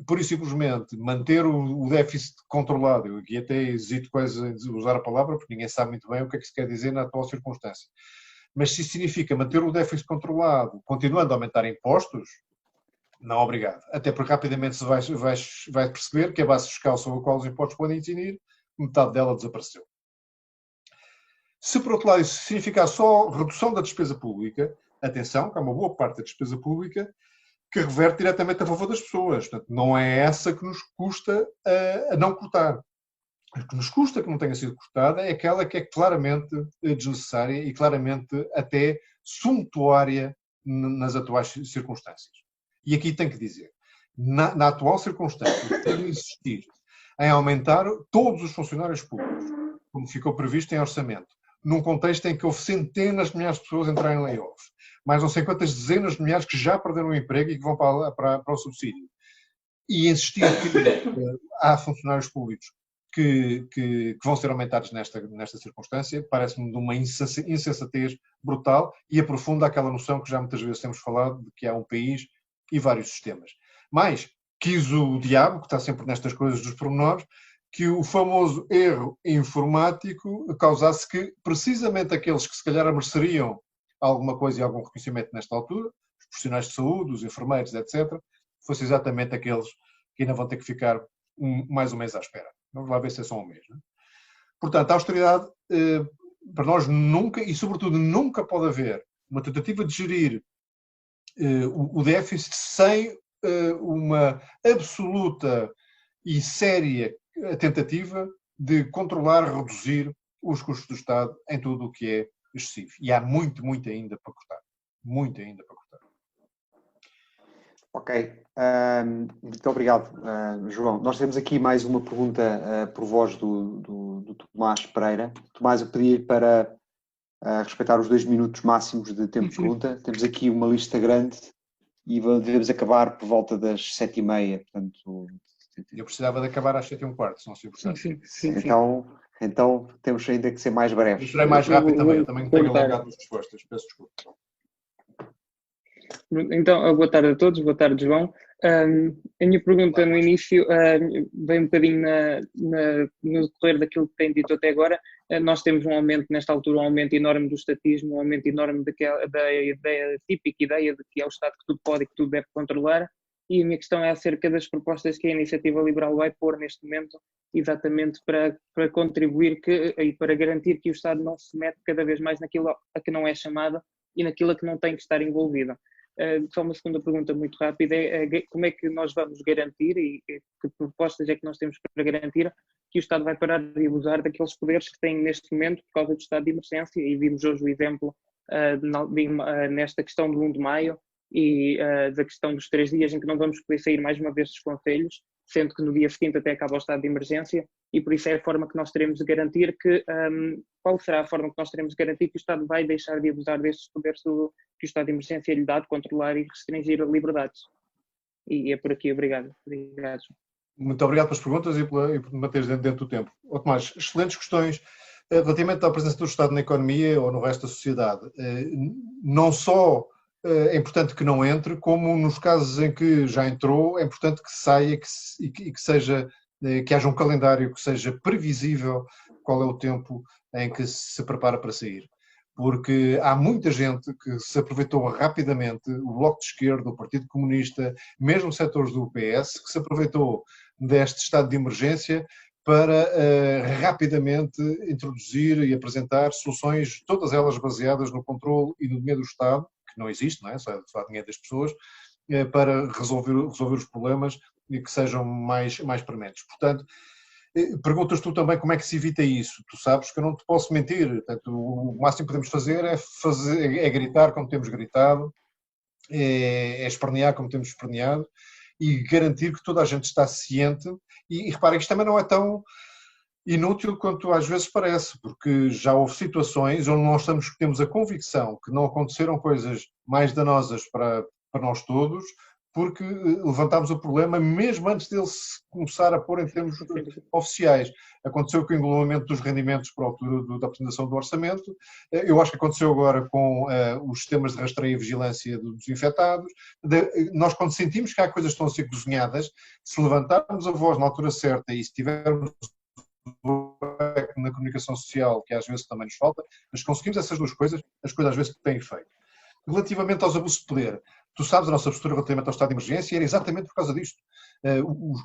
pura e simplesmente manter o déficit controlado, eu aqui até hesito quase em usar a palavra, porque ninguém sabe muito bem o que é que se quer dizer na atual circunstância, mas se significa manter o déficit controlado, continuando a aumentar impostos, não obrigado. Até porque rapidamente se vai perceber que a base fiscal sobre a qual os impostos podem incidir, metade dela desapareceu. Se por outro lado isso significar só redução da despesa pública, atenção, que há uma boa parte da despesa pública que reverte diretamente a favor das pessoas. Portanto, não é essa que nos custa a não cortar. O que nos custa que não tenha sido cortada é aquela que é claramente desnecessária e claramente até suntuária nas atuais circunstâncias. E aqui tenho que dizer, na atual circunstância, tem de insistir em aumentar todos os funcionários públicos, como ficou previsto em orçamento, num contexto em que houve centenas de milhares de pessoas a entrar em layoff, mais não sei quantas dezenas de milhares que já perderam o emprego e que vão para o subsídio. E insistir que há funcionários públicos que vão ser aumentados nesta circunstância, parece-me de uma insensatez brutal e aprofunda aquela noção que já muitas vezes temos falado de que há um país e vários sistemas. Mas quis o diabo, que está sempre nestas coisas dos pormenores, que o famoso erro informático causasse que precisamente aqueles que se calhar mereceriam alguma coisa e algum reconhecimento nesta altura, os profissionais de saúde, os enfermeiros, etc., fossem exatamente aqueles que ainda vão ter que ficar mais um mês à espera. Vamos lá ver se é só um mês. Não é? Portanto, a austeridade, para nós nunca, e sobretudo nunca pode haver uma tentativa de gerir o déficit sem uma absoluta e séria tentativa de controlar, reduzir os custos do Estado em tudo o que é excessivo. E há muito ainda para cortar. Muito ainda para cortar. Ok, muito obrigado, João. Nós temos aqui mais uma pergunta por voz do Tomás Pereira. Tomás, eu pedi para respeitar os 2 minutos máximos de tempo de pergunta. Temos aqui uma lista grande e devemos acabar por volta das 7h30. Portanto, eu precisava de acabar às 7h15, se não se importar. Sim. Então temos ainda que ser mais breves. Eu serei mais rápido também, eu também tenho alongado as respostas, peço desculpa. Então, boa tarde a todos, boa tarde, João. A minha pergunta no início vem um bocadinho no decorrer daquilo que tem dito até agora. Nós temos um aumento, nesta altura, um aumento enorme do estatismo, um aumento enorme da ideia, típica ideia de que é o Estado que tudo pode e que tudo deve controlar. E a minha questão é acerca das propostas que a Iniciativa Liberal vai pôr neste momento, exatamente para contribuir e para garantir que o Estado não se mete cada vez mais naquilo a que não é chamado e naquilo a que não tem que estar envolvido. Só uma segunda pergunta muito rápida, como é que nós vamos garantir e que propostas é que nós temos para garantir que o Estado vai parar de abusar daqueles poderes que tem neste momento por causa do estado de emergência, e vimos hoje o exemplo nesta questão do 1 de maio e da questão dos 3 dias em que não vamos poder sair mais uma vez dos concelhos, sendo que no dia seguinte até acaba o estado de emergência, e por isso é a forma que nós teremos de garantir que, qual será a forma que nós teremos de garantir que o Estado vai deixar de abusar destes poderes que o estado de emergência lhe dá de controlar e restringir liberdades. E é por aqui, obrigado. Muito obrigado pelas perguntas e por me manteres dentro do tempo. Tomás, excelentes questões relativamente à presença do Estado na economia ou no resto da sociedade. Não só é importante que não entre, como nos casos em que já entrou, é importante que saia que haja um calendário que seja previsível qual é o tempo em que se prepara para sair. Porque há muita gente que se aproveitou rapidamente, o Bloco de Esquerda, o Partido Comunista, mesmo setores do PS, que se aproveitou deste estado de emergência para rapidamente introduzir e apresentar soluções, todas elas baseadas no controle e no dinheiro do Estado, que não existe, não é? Só dinheiro das pessoas, para resolver os problemas e que sejam mais prementes. Portanto, perguntas tu também como é que se evita isso. Tu sabes que eu não te posso mentir. Portanto, o máximo que podemos fazer é gritar como temos gritado, é espernear como temos esperneado e garantir que toda a gente está ciente. E repara que isto também não é tão inútil quanto às vezes parece, porque já houve situações onde nós temos a convicção que não aconteceram coisas mais danosas para nós todos, porque levantámos o problema mesmo antes dele se começar a pôr em termos oficiais. Aconteceu com o englobamento dos rendimentos para a altura da apresentação do orçamento, eu acho que aconteceu agora com os sistemas de rastreio e vigilância dos infectados. Nós, quando sentimos que há coisas que estão a ser cozinhadas, se levantarmos a voz na altura certa e se tivermos na comunicação social, que às vezes também nos falta, mas conseguimos essas duas coisas, as coisas às vezes têm efeito. Relativamente aos abusos de poder, tu sabes a nossa postura relativamente ao estado de emergência, era exatamente por causa disto.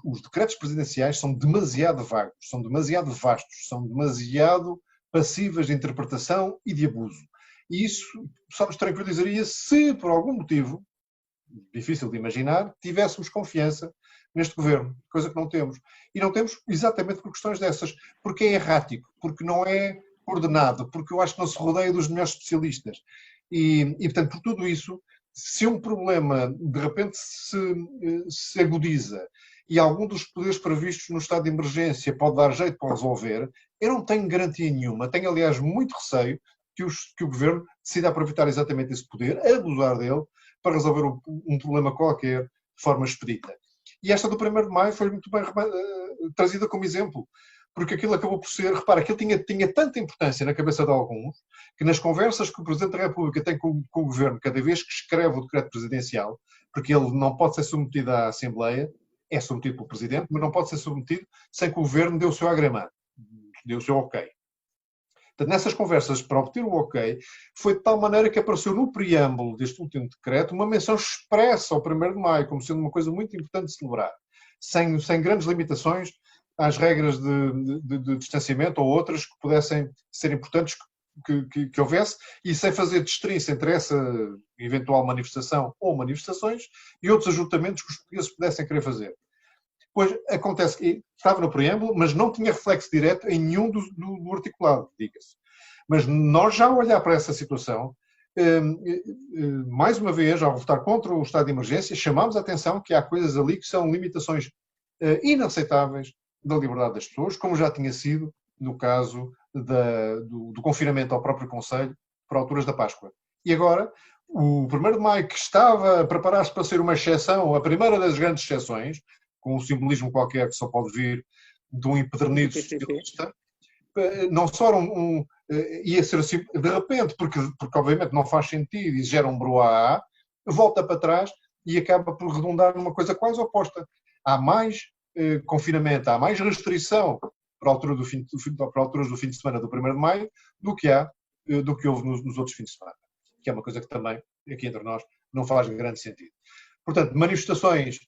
Os decretos presidenciais são demasiado vagos, são demasiado vastos, são demasiado passíveis de interpretação e de abuso. E isso só nos tranquilizaria se, por algum motivo, difícil de imaginar, tivéssemos confiança neste governo, coisa que não temos. E não temos exatamente por questões dessas, porque é errático, porque não é coordenado, porque eu acho que não se rodeia dos melhores especialistas. E portanto, por tudo isso, se um problema de repente se agudiza e algum dos poderes previstos no estado de emergência pode dar jeito para resolver, eu não tenho garantia nenhuma. Tenho, aliás, muito receio que o governo decida aproveitar exatamente esse poder, abusar dele, para resolver um problema qualquer de forma expedita. E esta do 1º de Maio foi muito bem trazida como exemplo, porque aquilo acabou por ser, repara, aquilo tinha tanta importância na cabeça de alguns, que nas conversas que o Presidente da República tem com o Governo, cada vez que escreve o decreto presidencial, porque ele não pode ser submetido à Assembleia, é submetido pelo Presidente, mas não pode ser submetido sem que o Governo dê o seu agramado, dê o seu ok. Portanto, nessas conversas para obter o ok, foi de tal maneira que apareceu no preâmbulo deste último decreto uma menção expressa ao 1º de Maio, como sendo uma coisa muito importante de celebrar, sem grandes limitações às regras de distanciamento ou outras que pudessem ser importantes que houvesse, e sem fazer destrinça entre essa eventual manifestação ou manifestações e outros ajuntamentos que os portugueses pudessem querer fazer. Pois acontece que estava no preâmbulo, mas não tinha reflexo direto em nenhum do articulado, diga-se. Mas nós já olhar para essa situação, mais uma vez, ao votar contra o estado de emergência, chamamos a atenção que há coisas ali que são limitações inaceitáveis da liberdade das pessoas, como já tinha sido no caso do confinamento ao próprio Conselho para alturas da Páscoa. E agora, o 1º de Maio, que estava a preparar-se para ser uma exceção, a primeira das grandes exceções, com um simbolismo qualquer que só pode vir de um empedernido socialista, não só ia ser assim, de repente, porque obviamente não faz sentido e gera um brouhaha, volta para trás e acaba por redundar numa coisa quase oposta. Há mais confinamento, há mais restrição para alturas do fim de semana do 1º de Maio do que houve nos outros fins de semana. Que é uma coisa que também, aqui entre nós, não faz grande sentido. Portanto, manifestações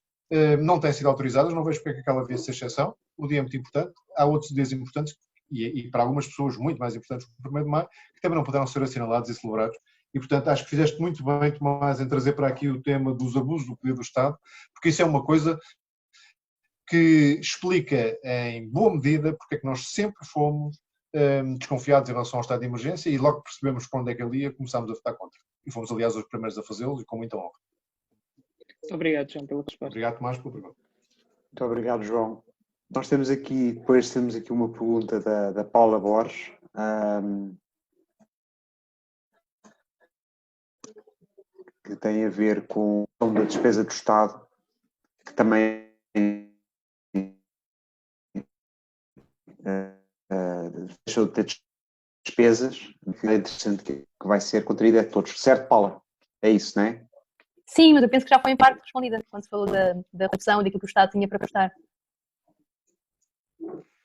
não têm sido autorizadas, não vejo porque é que aquela devia ser exceção. O dia é muito importante, há outros dias importantes, e para algumas pessoas muito mais importantes que o 1º de Maio, que também não puderam ser assinalados e celebrados. E, portanto, acho que fizeste muito bem, Tomás, em trazer para aqui o tema dos abusos do poder do Estado, porque isso é uma coisa que explica, em boa medida, porque é que nós sempre fomos desconfiados em relação ao estado de emergência e logo que percebemos para onde é que ele ia, começámos a votar contra. E fomos, aliás, os primeiros a fazê-lo e com muita honra. Obrigado, João, pela resposta. Obrigado, Tomás, pela pergunta. Muito obrigado, João. Nós temos aqui uma pergunta da Paula Borges. Que tem a ver com a despesa do Estado, que também deixou de ter despesas, que é interessante que vai ser contraída a todos. Certo, Paula? É isso, não é? Sim, mas eu penso que já foi em parte respondida quando se falou da redução e daquilo que o Estado tinha para prestar.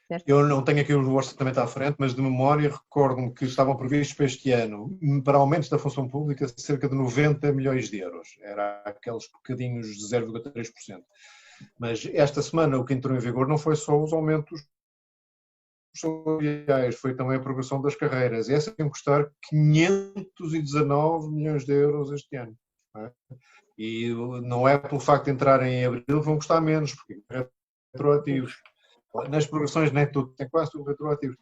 Certo? Eu não tenho aqui o orçamento à frente, mas de memória recordo-me que estavam previstos para este ano, para aumentos da função pública, cerca de 90 milhões de euros. Era aqueles bocadinhos de 0,3%. Mas esta semana o que entrou em vigor não foi só os aumentos salariais, foi também a progressão das carreiras. E essa tem que custar 519 milhões de euros este ano. Não é? E não é pelo facto de entrarem em abril, vão custar menos, porque é retroativos. Nas progressões nem tudo, tem quase tudo retroativos.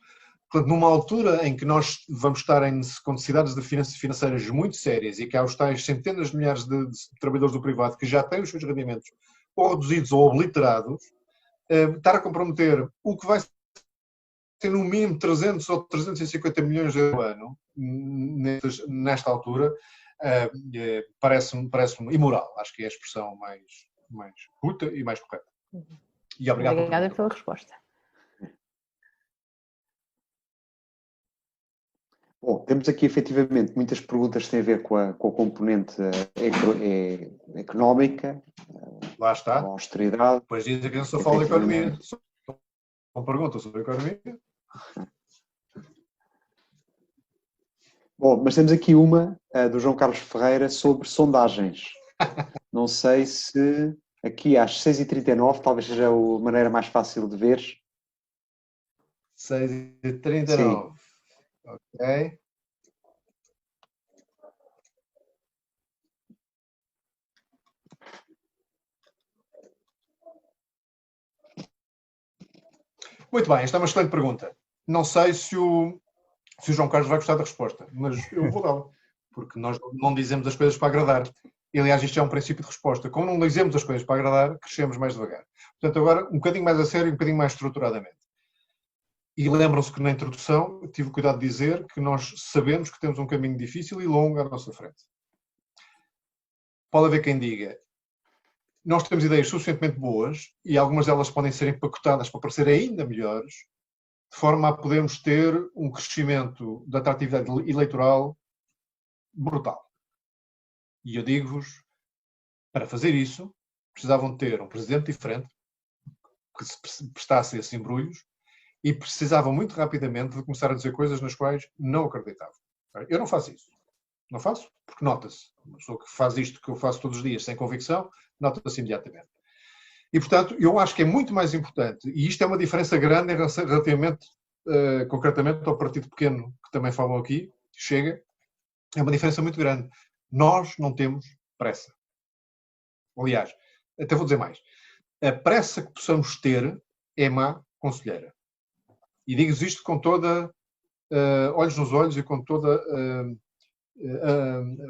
Portanto, numa altura em que nós vamos estar com necessidades de financeiras muito sérias e que há os tais centenas de milhares de trabalhadores do privado que já têm os seus rendimentos ou reduzidos ou obliterados, estar a comprometer o que vai ser no mínimo 300 ou 350 milhões de euros ao ano, nesta altura, parece-me imoral. Acho que é a expressão mais curta e mais correta. E obrigada pela resposta. Bom, temos aqui efetivamente muitas perguntas que têm a ver com a componente económica. Lá está. A austeridade. Depois dizem que eu só falo de economia. Não perguntam sobre economia. Bom, mas temos aqui uma do João Carlos Ferreira sobre sondagens. Não sei se aqui às 6h39 talvez seja a maneira mais fácil de ver. 6h39. Ok. Muito bem, esta é uma excelente pergunta. Não sei se o João Carlos vai gostar da resposta, mas eu vou dá-la, porque nós não dizemos as coisas para agradar. E, aliás, isto é um princípio de resposta. Como não dizemos as coisas para agradar, crescemos mais devagar. Portanto, agora, um bocadinho mais a sério e um bocadinho mais estruturadamente. E lembram-se que na introdução eu tive o cuidado de dizer que nós sabemos que temos um caminho difícil e longo à nossa frente. Pode haver quem diga, nós temos ideias suficientemente boas e algumas delas podem ser empacotadas para parecer ainda melhores, de forma a podermos ter um crescimento da atratividade eleitoral brutal. E eu digo-vos, para fazer isso, precisavam ter um presidente diferente, que se prestasse a esses embrulhos, e precisavam muito rapidamente de começar a dizer coisas nas quais não acreditavam. Eu não faço isso. Não faço, porque nota-se. Uma pessoa que faz isto que eu faço todos os dias sem convicção, nota-se imediatamente. E, portanto, eu acho que é muito mais importante, e isto é uma diferença grande relativamente, concretamente, ao partido pequeno que também falam aqui, Chega, é uma diferença muito grande. Nós não temos pressa. Aliás, até vou dizer mais. A pressa que possamos ter é má conselheira. E digo-vos isto com toda olhos nos olhos e com toda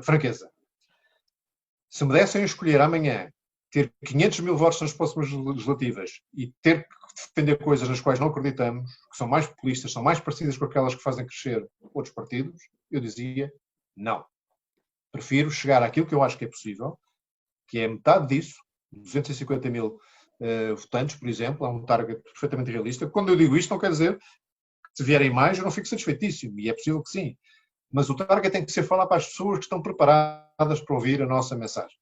franqueza. Se me dessem a escolher amanhã ter 500 mil votos nas próximas legislativas e ter que defender coisas nas quais não acreditamos, que são mais populistas, são mais parecidas com aquelas que fazem crescer outros partidos, eu dizia não. Prefiro chegar àquilo que eu acho que é possível, que é metade disso, 250 mil votantes, por exemplo, é um target perfeitamente realista. Quando eu digo isto, não quer dizer que se vierem mais eu não fico satisfeitíssimo, e é possível que sim. Mas o target tem que ser falar para as pessoas que estão preparadas para ouvir a nossa mensagem.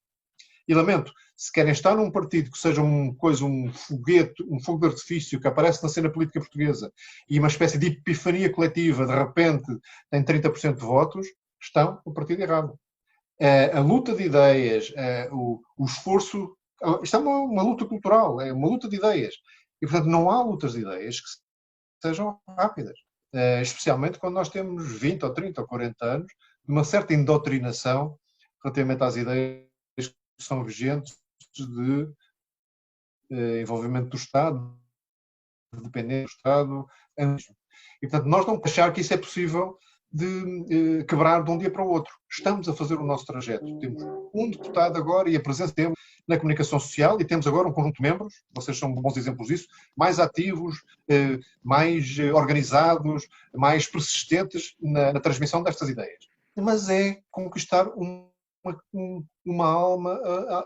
E lamento, se querem estar num partido que seja um foguete, um fogo de artifício que aparece na cena política portuguesa e uma espécie de epifania coletiva, de repente tem 30% de votos, estão no partido errado. A luta de ideias, o esforço, isto é uma luta cultural, é uma luta de ideias. E, portanto, não há lutas de ideias que sejam rápidas. Especialmente quando nós temos 20 ou 30 ou 40 anos de uma certa indoutrinação relativamente às ideias que são vigentes de envolvimento do Estado, de dependência do Estado. E, portanto, nós não podemos achar que isso é possível de quebrar de um dia para o outro. Estamos a fazer o nosso trajeto. Temos um deputado agora e a presença temos na comunicação social e temos agora um conjunto de membros, vocês são bons exemplos disso, mais ativos, mais organizados, mais persistentes na transmissão destas ideias. Mas é conquistar uma alma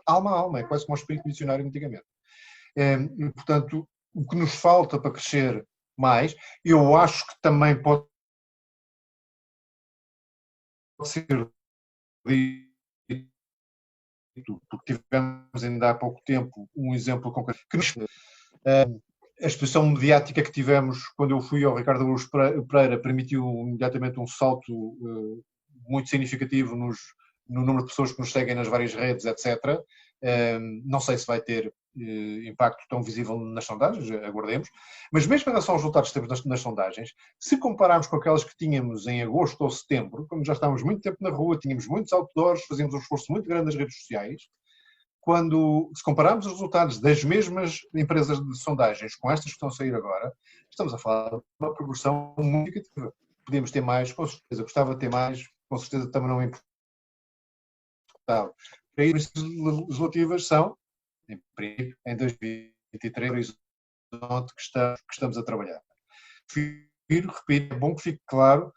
a alma, é quase como o espírito missionário antigamente. E, portanto, o que nos falta para crescer mais, eu acho que também pode ser dito, porque tivemos ainda há pouco tempo um exemplo concreto, que a exposição mediática que tivemos quando eu fui ao Ricardo Araújo Pereira permitiu imediatamente um salto muito significativo no número de pessoas que nos seguem nas várias redes, etc. Não sei se vai ter impacto tão visível nas sondagens, aguardemos, mas mesmo em relação aos resultados que temos nas sondagens, se compararmos com aquelas que tínhamos em agosto ou setembro, quando já estávamos muito tempo na rua, tínhamos muitos outdoors, fazíamos um esforço muito grande nas redes sociais, se compararmos os resultados das mesmas empresas de sondagens com estas que estão a sair agora, estamos a falar de uma progressão muito significativa. Podíamos ter mais, com certeza, gostava de ter mais, com certeza também não é importava. Para isso, as legislativas são, em princípio, em 2023, o horizonte que estamos a trabalhar. Repito, é bom que fique claro,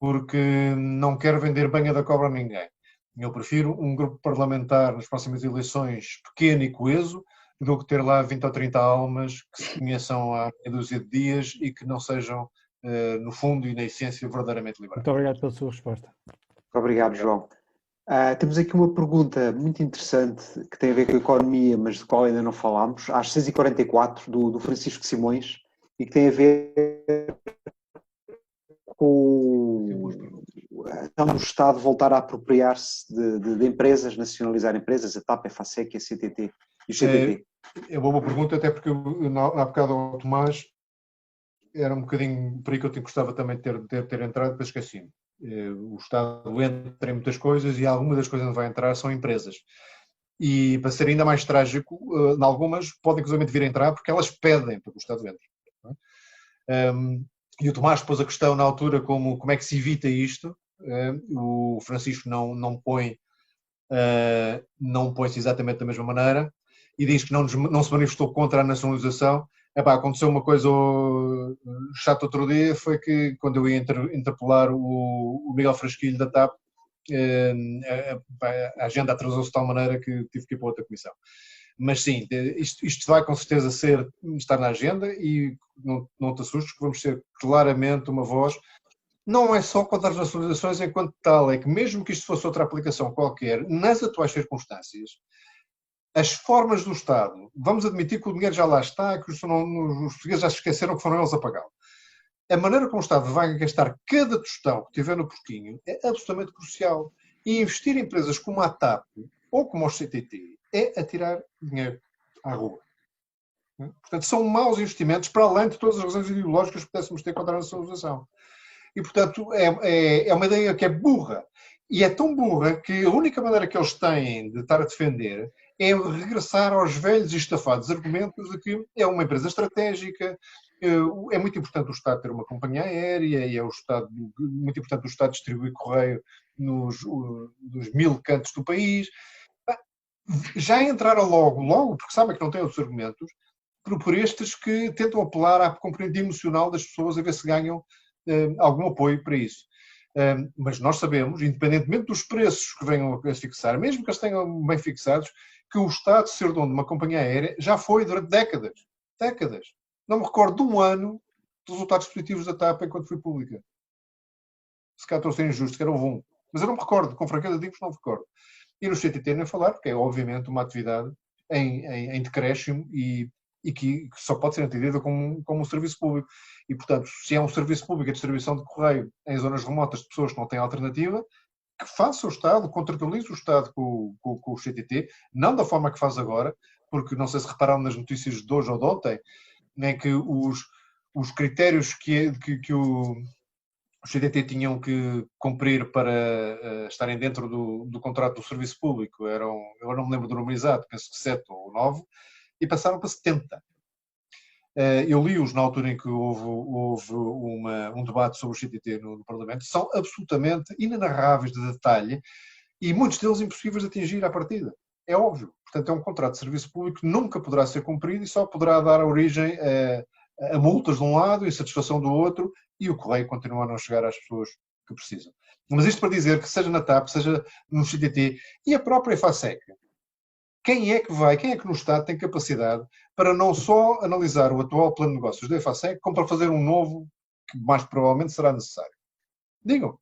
porque não quero vender banha da cobra a ninguém. Eu prefiro um grupo parlamentar nas próximas eleições pequeno e coeso do que ter lá 20 ou 30 almas que se conheçam há meia dúzia de dias e que não sejam, no fundo e na essência, verdadeiramente liberais. Muito obrigado pela sua resposta. Obrigado, João. Temos aqui uma pergunta muito interessante que tem a ver com a economia, mas de qual ainda não falámos, às 6h44, do Francisco Simões, e que tem a ver com o Estado voltar a apropriar-se de empresas, nacionalizar empresas, a TAP, a FASEC, a CTT e o CTT. É uma boa pergunta, até porque há bocado ao Tomás era um bocadinho por aí que eu gostava também de ter entrado, depois esqueci-me. O Estado entra em muitas coisas e alguma das coisas que vai entrar são empresas. E para ser ainda mais trágico, em algumas podem inclusivamente vir a entrar porque elas pedem para que o Estado entre. E o Tomás pôs a questão na altura como é que se evita isto. O Francisco não põe-se exatamente da mesma maneira e diz que não se manifestou contra a nacionalização. Aconteceu uma coisa chata outro dia, foi que quando eu ia interpelar o Miguel Frasquilho da TAP, a agenda atrasou-se de tal maneira que tive que ir para outra comissão. Mas sim, isto vai com certeza estar na agenda e não te assustes que vamos ser claramente uma voz. Não é só contra as nacionalizações enquanto tal, é que mesmo que isto fosse outra aplicação qualquer, nas atuais circunstâncias, as formas do Estado, vamos admitir que o dinheiro já lá está, que os portugueses já se esqueceram que foram eles a pagá-lo. A maneira como o Estado vai gastar cada tostão que tiver no porquinho é absolutamente crucial. E investir em empresas como a TAP ou como o CTT é atirar dinheiro à rua. Portanto, são maus investimentos para além de todas as razões ideológicas que pudéssemos ter contra a nacionalização. E, portanto, é uma ideia que é burra. E é tão burra que a única maneira que eles têm de estar a defender é regressar aos velhos e estafados argumentos de que é uma empresa estratégica, é muito importante o Estado ter uma companhia aérea e muito importante o Estado distribuir correio nos 1000 cantos do país. Já entraram logo, porque sabem que não têm outros argumentos, por estes que tentam apelar à componente emocional das pessoas a ver se ganham algum apoio para isso. Mas nós sabemos, independentemente dos preços que venham a fixar, mesmo que eles tenham bem fixados, que o Estado ser dono de uma companhia aérea já foi durante décadas. Décadas. Não me recordo de um ano de resultados positivos da TAP enquanto foi pública. Se calhar estou a ser injusto, que era houve um. Mas eu não me recordo, com franqueza digo que não me recordo. E no CTT nem falar, porque é obviamente uma atividade em decréscimo e que só pode ser entendida como um serviço público. E, portanto, se é um serviço público a distribuição de correio em zonas remotas de pessoas que não têm alternativa, que faça o Estado, contratualize o Estado com o CTT, não da forma que faz agora, porque não sei se repararam nas notícias de hoje ou de ontem, em que os critérios que o CTT tinham que cumprir para estarem dentro do contrato do serviço público eram, eu não me lembro do número exato, penso que 7 ou 9, e passaram para 70. Eu li-os na altura em que houve um debate sobre o CTT no Parlamento, são absolutamente inenarráveis de detalhe e muitos deles impossíveis de atingir à partida. É óbvio. Portanto, é um contrato de serviço público que nunca poderá ser cumprido e só poderá dar origem a multas de um lado e insatisfação do outro, e o correio continua a não chegar às pessoas que precisam. Mas isto para dizer que seja na TAP, seja no CTT e a própria EFASEC, quem é que no Estado tem capacidade para não só analisar o atual plano de negócios da EFASEC, como para fazer um novo, que mais provavelmente será necessário? Digam.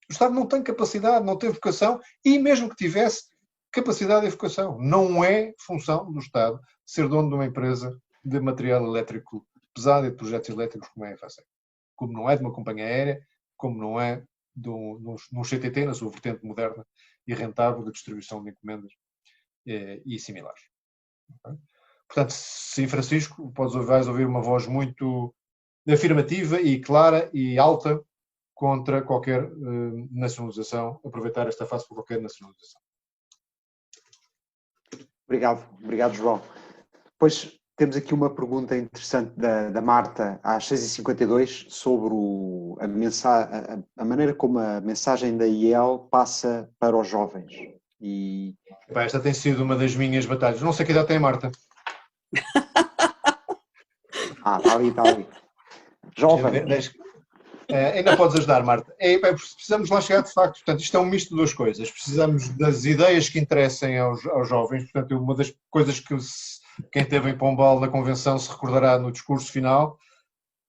O Estado não tem capacidade, não tem vocação, e mesmo que tivesse capacidade e vocação, não é função do Estado ser dono de uma empresa de material elétrico pesado e de projetos elétricos como é a EFASEC. Como não é de uma companhia aérea, como não é num CTT, na sua vertente moderna e rentável de distribuição de encomendas e similares. Okay? Portanto, sim, Francisco, vais ouvir uma voz muito afirmativa e clara e alta contra qualquer nacionalização, aproveitar esta fase para qualquer nacionalização. Obrigado, João. Depois temos aqui uma pergunta interessante da Marta, às 6h52, sobre a maneira como a mensagem da IEL passa para os jovens. Esta tem sido uma das minhas batalhas. Não sei que idade tem a Marta. Está ali. Jovem. Ainda podes ajudar, Marta. Precisamos lá chegar de facto. Portanto, isto é um misto de duas coisas. Precisamos das ideias que interessem aos jovens. Portanto, uma das coisas que quem esteve em Pombal na convenção se recordará no discurso final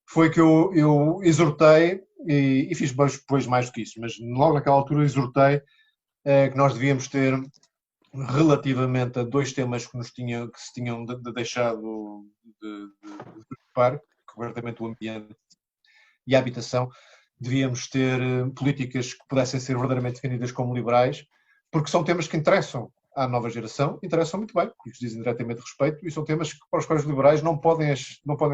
foi que eu exortei, e fiz depois mais do que isso, mas logo naquela altura exortei que nós devíamos ter, relativamente a 2 temas que se tinham deixado de preocupar, concretamente o ambiente e a habitação, devíamos ter políticas que pudessem ser verdadeiramente definidas como liberais, porque são temas que interessam à nova geração, interessam muito bem, porque dizem diretamente respeito, e são temas para os quais os liberais não podem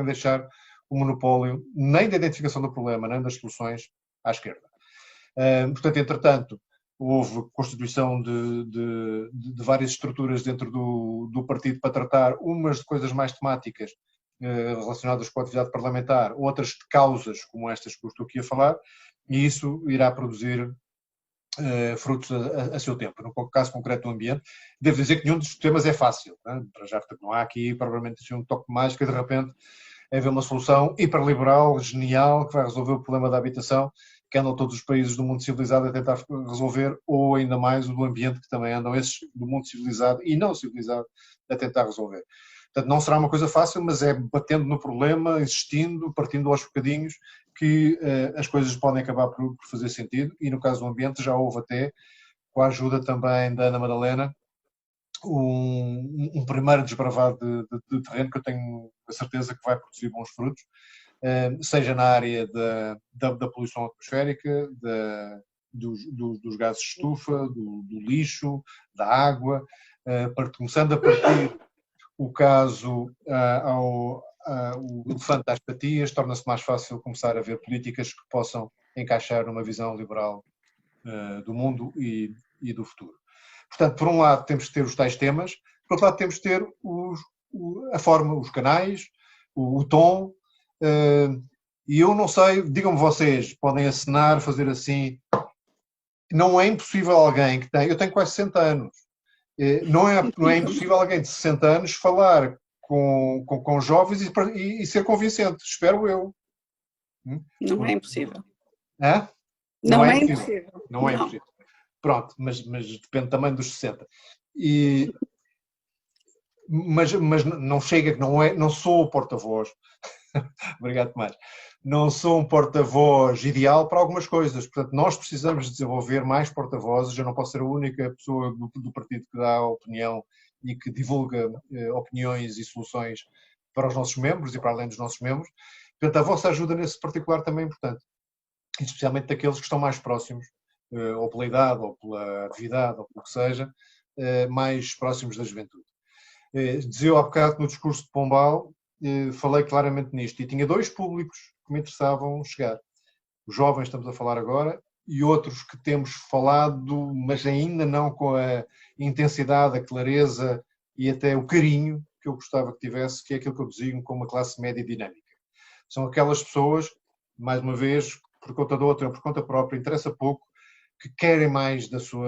deixar o monopólio nem da identificação do problema, nem das soluções à esquerda. Portanto, entretanto, houve constituição de várias estruturas dentro do partido para tratar umas de coisas mais temáticas relacionadas com a atividade parlamentar, outras de causas como estas que eu estou aqui a falar, e isso irá produzir frutos a seu tempo. No caso concreto do ambiente, devo dizer que nenhum dos temas é fácil, né? Já não há aqui provavelmente um toque mágico e de repente haver uma solução hiperliberal, genial, que vai resolver o problema da habitação, que andam todos os países do mundo civilizado a tentar resolver, ou ainda mais o do ambiente, que também andam esses do mundo civilizado e não civilizado a tentar resolver. Portanto, não será uma coisa fácil, mas é batendo no problema, insistindo, partindo aos bocadinhos, que as coisas podem acabar por fazer sentido, e no caso do ambiente já houve até, com a ajuda também da Ana Madalena, um primeiro desbravado de terreno que eu tenho a certeza que vai produzir bons frutos, seja na área da poluição atmosférica, dos gases de estufa, do lixo, da água, começando a partir o caso o elefante das fatias, torna-se mais fácil começar a ver políticas que possam encaixar numa visão liberal do mundo e do futuro. Portanto, por um lado temos que ter os tais temas, por outro lado temos que ter a forma, os canais, o tom, e eu não sei, digam-me vocês, podem acenar, fazer assim, não é impossível alguém que tem, eu tenho quase 60 anos, não é impossível alguém de 60 anos falar com jovens e ser convincente, espero eu. Não é impossível. Hã? Não é impossível. Não é impossível. Pronto, mas depende também dos 60. Mas não chega, não sou o porta-voz. Obrigado, Tomás. Não sou um porta-voz ideal para algumas coisas. Portanto, nós precisamos desenvolver mais porta-vozes. Eu não posso ser a única pessoa do partido que dá opinião e que divulga opiniões e soluções para os nossos membros e para além dos nossos membros. Portanto, a vossa ajuda nesse particular também é importante. Especialmente daqueles que estão mais próximos, ou pela idade, ou pela atividade, ou pelo que seja, mais próximos da juventude. Dizia eu há bocado no discurso de Pombal, falei claramente nisto, e tinha dois públicos que me interessavam chegar. Os jovens, estamos a falar agora, e outros que temos falado, mas ainda não com a intensidade, a clareza e até o carinho que eu gostava que tivesse, que é aquilo que eu designo como uma classe média dinâmica. São aquelas pessoas, mais uma vez, por conta de outra ou por conta própria, interessa pouco, que querem mais da sua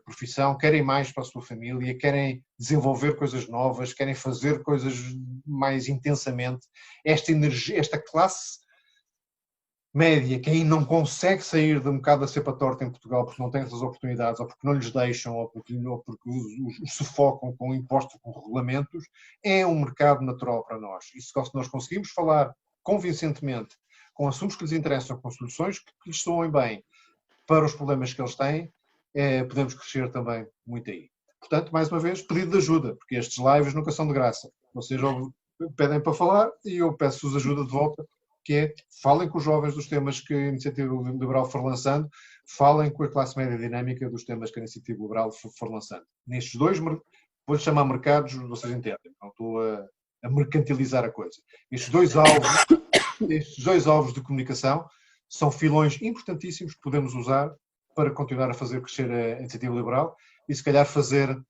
profissão, querem mais para a sua família, querem desenvolver coisas novas, querem fazer coisas mais intensamente. Esta energia, esta classe média que ainda não consegue sair de um bocado da cepa torta em Portugal porque não tem essas oportunidades, ou porque não lhes deixam, ou porque os sufocam com impostos, com regulamentos, é um mercado natural para nós. E se nós conseguimos falar convincentemente com assuntos que lhes interessam, com soluções que lhes soem bem para os problemas que eles têm, podemos crescer também muito aí. Portanto, mais uma vez, pedido de ajuda, porque estes lives nunca são de graça. Vocês pedem para falar e eu peço-vos ajuda de volta, que é, falem com os jovens dos temas que a Iniciativa Liberal for lançando, falem com a classe média dinâmica dos temas que a Iniciativa Liberal for lançando. Nestes dois, vou-lhe chamar mercados, vocês entendem, não estou a mercantilizar a coisa. Estes dois alvos de comunicação são filões importantíssimos que podemos usar para continuar a fazer crescer a Iniciativa Liberal e se calhar fazer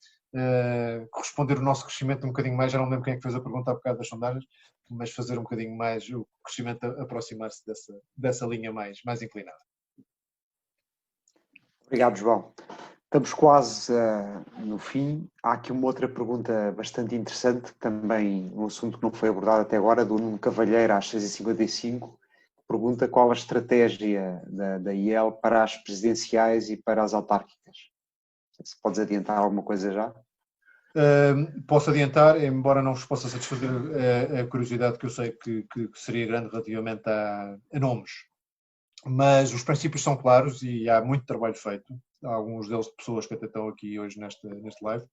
corresponder o nosso crescimento um bocadinho mais, já não lembro quem é que fez a pergunta há bocado das sondagens, mas fazer um bocadinho mais o crescimento aproximar-se dessa linha mais inclinada. Obrigado, João. Estamos quase no fim. Há aqui uma outra pergunta bastante interessante, também um assunto que não foi abordado até agora, do Nuno Cavalheiro, às 6h55. Pergunta qual a estratégia da IEL para as presidenciais e para as autárquicas. Se podes adiantar alguma coisa já? Posso adiantar, embora não vos possa satisfazer a curiosidade que eu sei que seria grande relativamente a nomes. Mas os princípios são claros e há muito trabalho feito. Há alguns deles de pessoas que até estão aqui hoje neste live.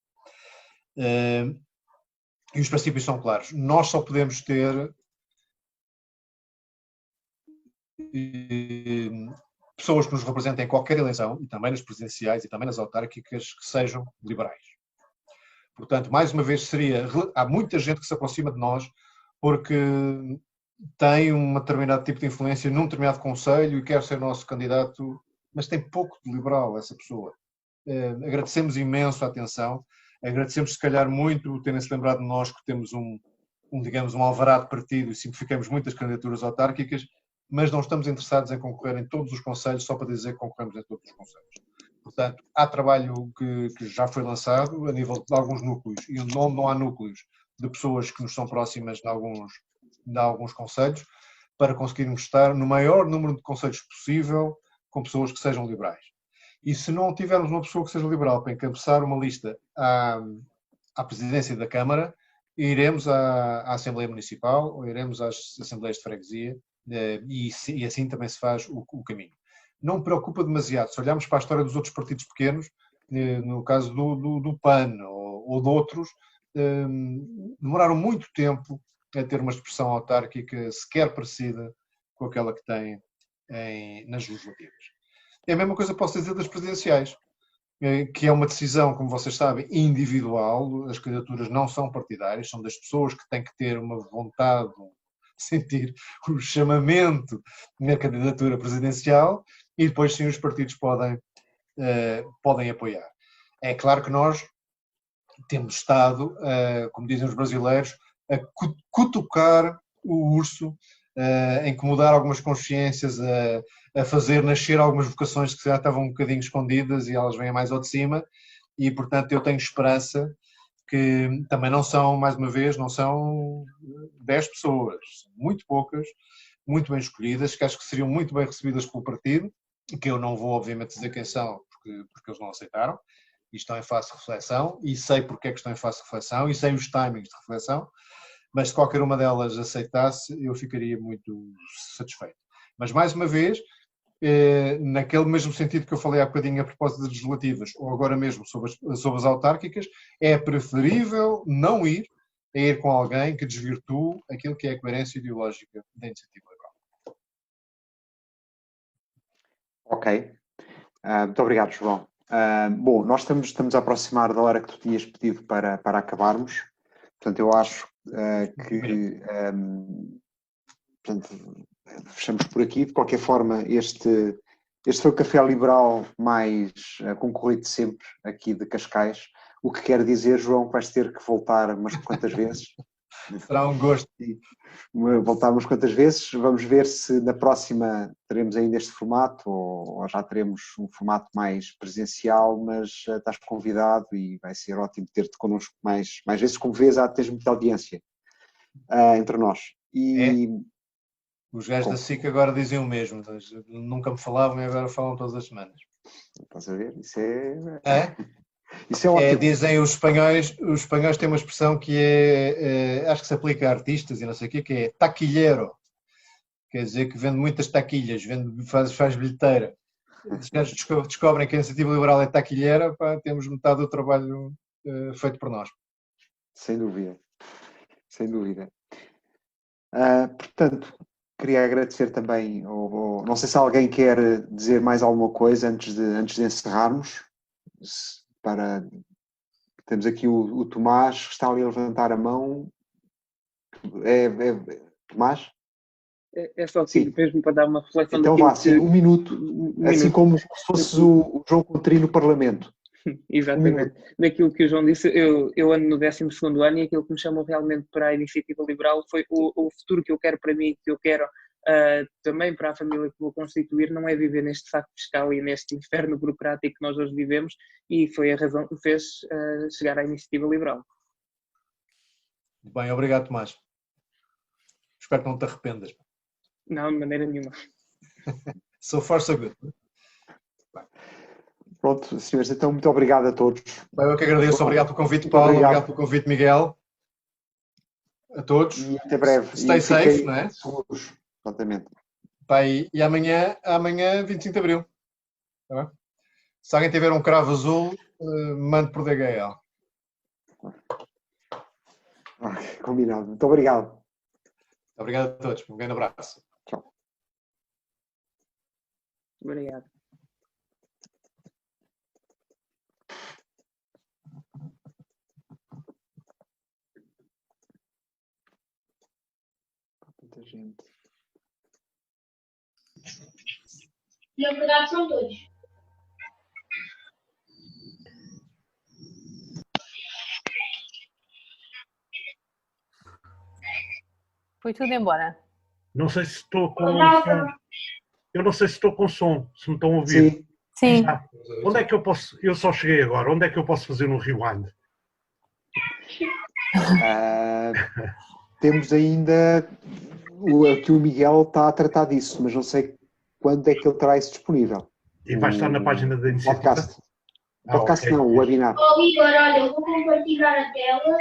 E os princípios são claros. Nós só podemos ter pessoas que nos representem em qualquer eleição, e também nas presidenciais e também nas autárquicas, que sejam liberais. Portanto, mais uma vez, há muita gente que se aproxima de nós porque tem um determinado tipo de influência num determinado conselho e quer ser nosso candidato, mas tem pouco de liberal essa pessoa. Agradecemos imenso a atenção, agradecemos se calhar muito terem-se lembrado de nós que temos digamos, um alvará de partido e simplificamos muitas candidaturas autárquicas, mas não estamos interessados em concorrer em todos os conselhos só para dizer que concorremos em todos os conselhos. Portanto, há trabalho que já foi lançado a nível de alguns núcleos, e não há núcleos de pessoas que nos são próximas de alguns conselhos, para conseguirmos estar no maior número de conselhos possível com pessoas que sejam liberais. E se não tivermos uma pessoa que seja liberal para encabeçar uma lista à presidência da Câmara, iremos à Assembleia Municipal ou iremos às Assembleias de Freguesia, e assim também se faz o caminho. Não me preocupa demasiado, se olharmos para a história dos outros partidos pequenos, no caso do PAN ou de outros, demoraram muito tempo a ter uma expressão autárquica sequer parecida com aquela que têm nas legislativas. É a mesma coisa que posso dizer das presidenciais, que é uma decisão, como vocês sabem, individual. As candidaturas não são partidárias, são das pessoas que têm que ter uma vontade, sentir o chamamento na candidatura presidencial, e depois sim os partidos podem apoiar. É claro que nós temos estado, como dizem os brasileiros, a cutucar o urso, a incomodar algumas consciências, a fazer nascer algumas vocações que já estavam um bocadinho escondidas e elas vêm mais ao de cima, e portanto eu tenho esperança que também não são, mais uma vez, não são 10 pessoas, são muito poucas, muito bem escolhidas, que acho que seriam muito bem recebidas pelo partido, que eu não vou obviamente dizer quem são, porque eles não aceitaram, e estão em fase de reflexão, e sei porque é que estão em fase de reflexão, e sei os timings de reflexão, mas se qualquer uma delas aceitasse, eu ficaria muito satisfeito. Mas, mais uma vez, naquele mesmo sentido que eu falei há bocadinho a propósito das legislativas, ou agora mesmo sobre as autárquicas, é preferível não ir a ir com alguém que desvirtue aquilo que é a coerência ideológica da iniciativa liberal. Ok. Muito obrigado, João. Bom, nós estamos a aproximar da hora que tu tinhas pedido para acabarmos. Portanto, eu acho que portanto, fechamos por aqui. De qualquer forma, este foi o Café Liberal mais concorrido sempre aqui de Cascais. O que quer dizer, João, que vais ter que voltar umas quantas vezes. Será um gosto. Voltar umas quantas vezes. Vamos ver se na próxima teremos ainda este formato ou já teremos um formato mais presencial, mas estás convidado e vai ser ótimo ter-te connosco mais vezes. Como vês, tens muita audiência entre nós. Os gajos da SIC agora dizem o mesmo, nunca me falavam e agora falam todas as semanas. Estás a ver? Isso é ótimo. Dizem os espanhóis têm uma expressão que acho que se aplica a artistas e não sei o quê, que é taquilheiro. Quer dizer que vende muitas taquilhas, faz bilheteira. Os gajos descobrem que a iniciativa liberal é taquilheira, temos metade do trabalho feito por nós. Sem dúvida. Sem dúvida. Portanto, queria agradecer também, não sei se alguém quer dizer mais alguma coisa antes de encerrarmos. Temos aqui o Tomás, que está ali a levantar a mão. Tomás? É só assim, mesmo para dar uma reflexão. Então vá, sim, um minuto. Assim como se fosse o João Coutinho no Parlamento. Exatamente. Daquilo que o João disse, eu ando no 12º ano e aquilo que me chamou realmente para a iniciativa liberal foi o futuro que eu quero para mim, que eu quero também para a família que vou constituir, não é viver neste saco fiscal e neste inferno burocrático que nós hoje vivemos, e foi a razão que me fez chegar à iniciativa liberal. Bem, obrigado, Tomás. Espero que não te arrependas. Não, de maneira nenhuma. So far, so good. Pronto, senhores, então muito obrigado a todos. Bem, eu que agradeço. Obrigado pelo convite, Paulo. Obrigado pelo convite, Miguel. A todos. E até breve. Stay safe, não é? Seguros. Exatamente. E amanhã 25 de Abril. Tá bem? Se alguém tiver um cravo azul, mande por DHL. Combinado. Muito obrigado. Obrigado a todos. Um grande abraço. Tchau. Obrigado. Muita gente. Na verdade são dois. Foi tudo embora. Não sei se estou com som. Eu não sei se estou com som, se me estão a ouvir. Sim. Onde é que eu posso... Eu só cheguei agora. Onde é que eu posso fazer no rewind? Temos ainda... Aqui o Miguel está a tratar disso, mas não sei quando é que ele terá isso disponível. E vai estar na página da iniciativa? Podcast. Podcast okay. Não, o webinar. Igor, olha, eu vou compartilhar a tela.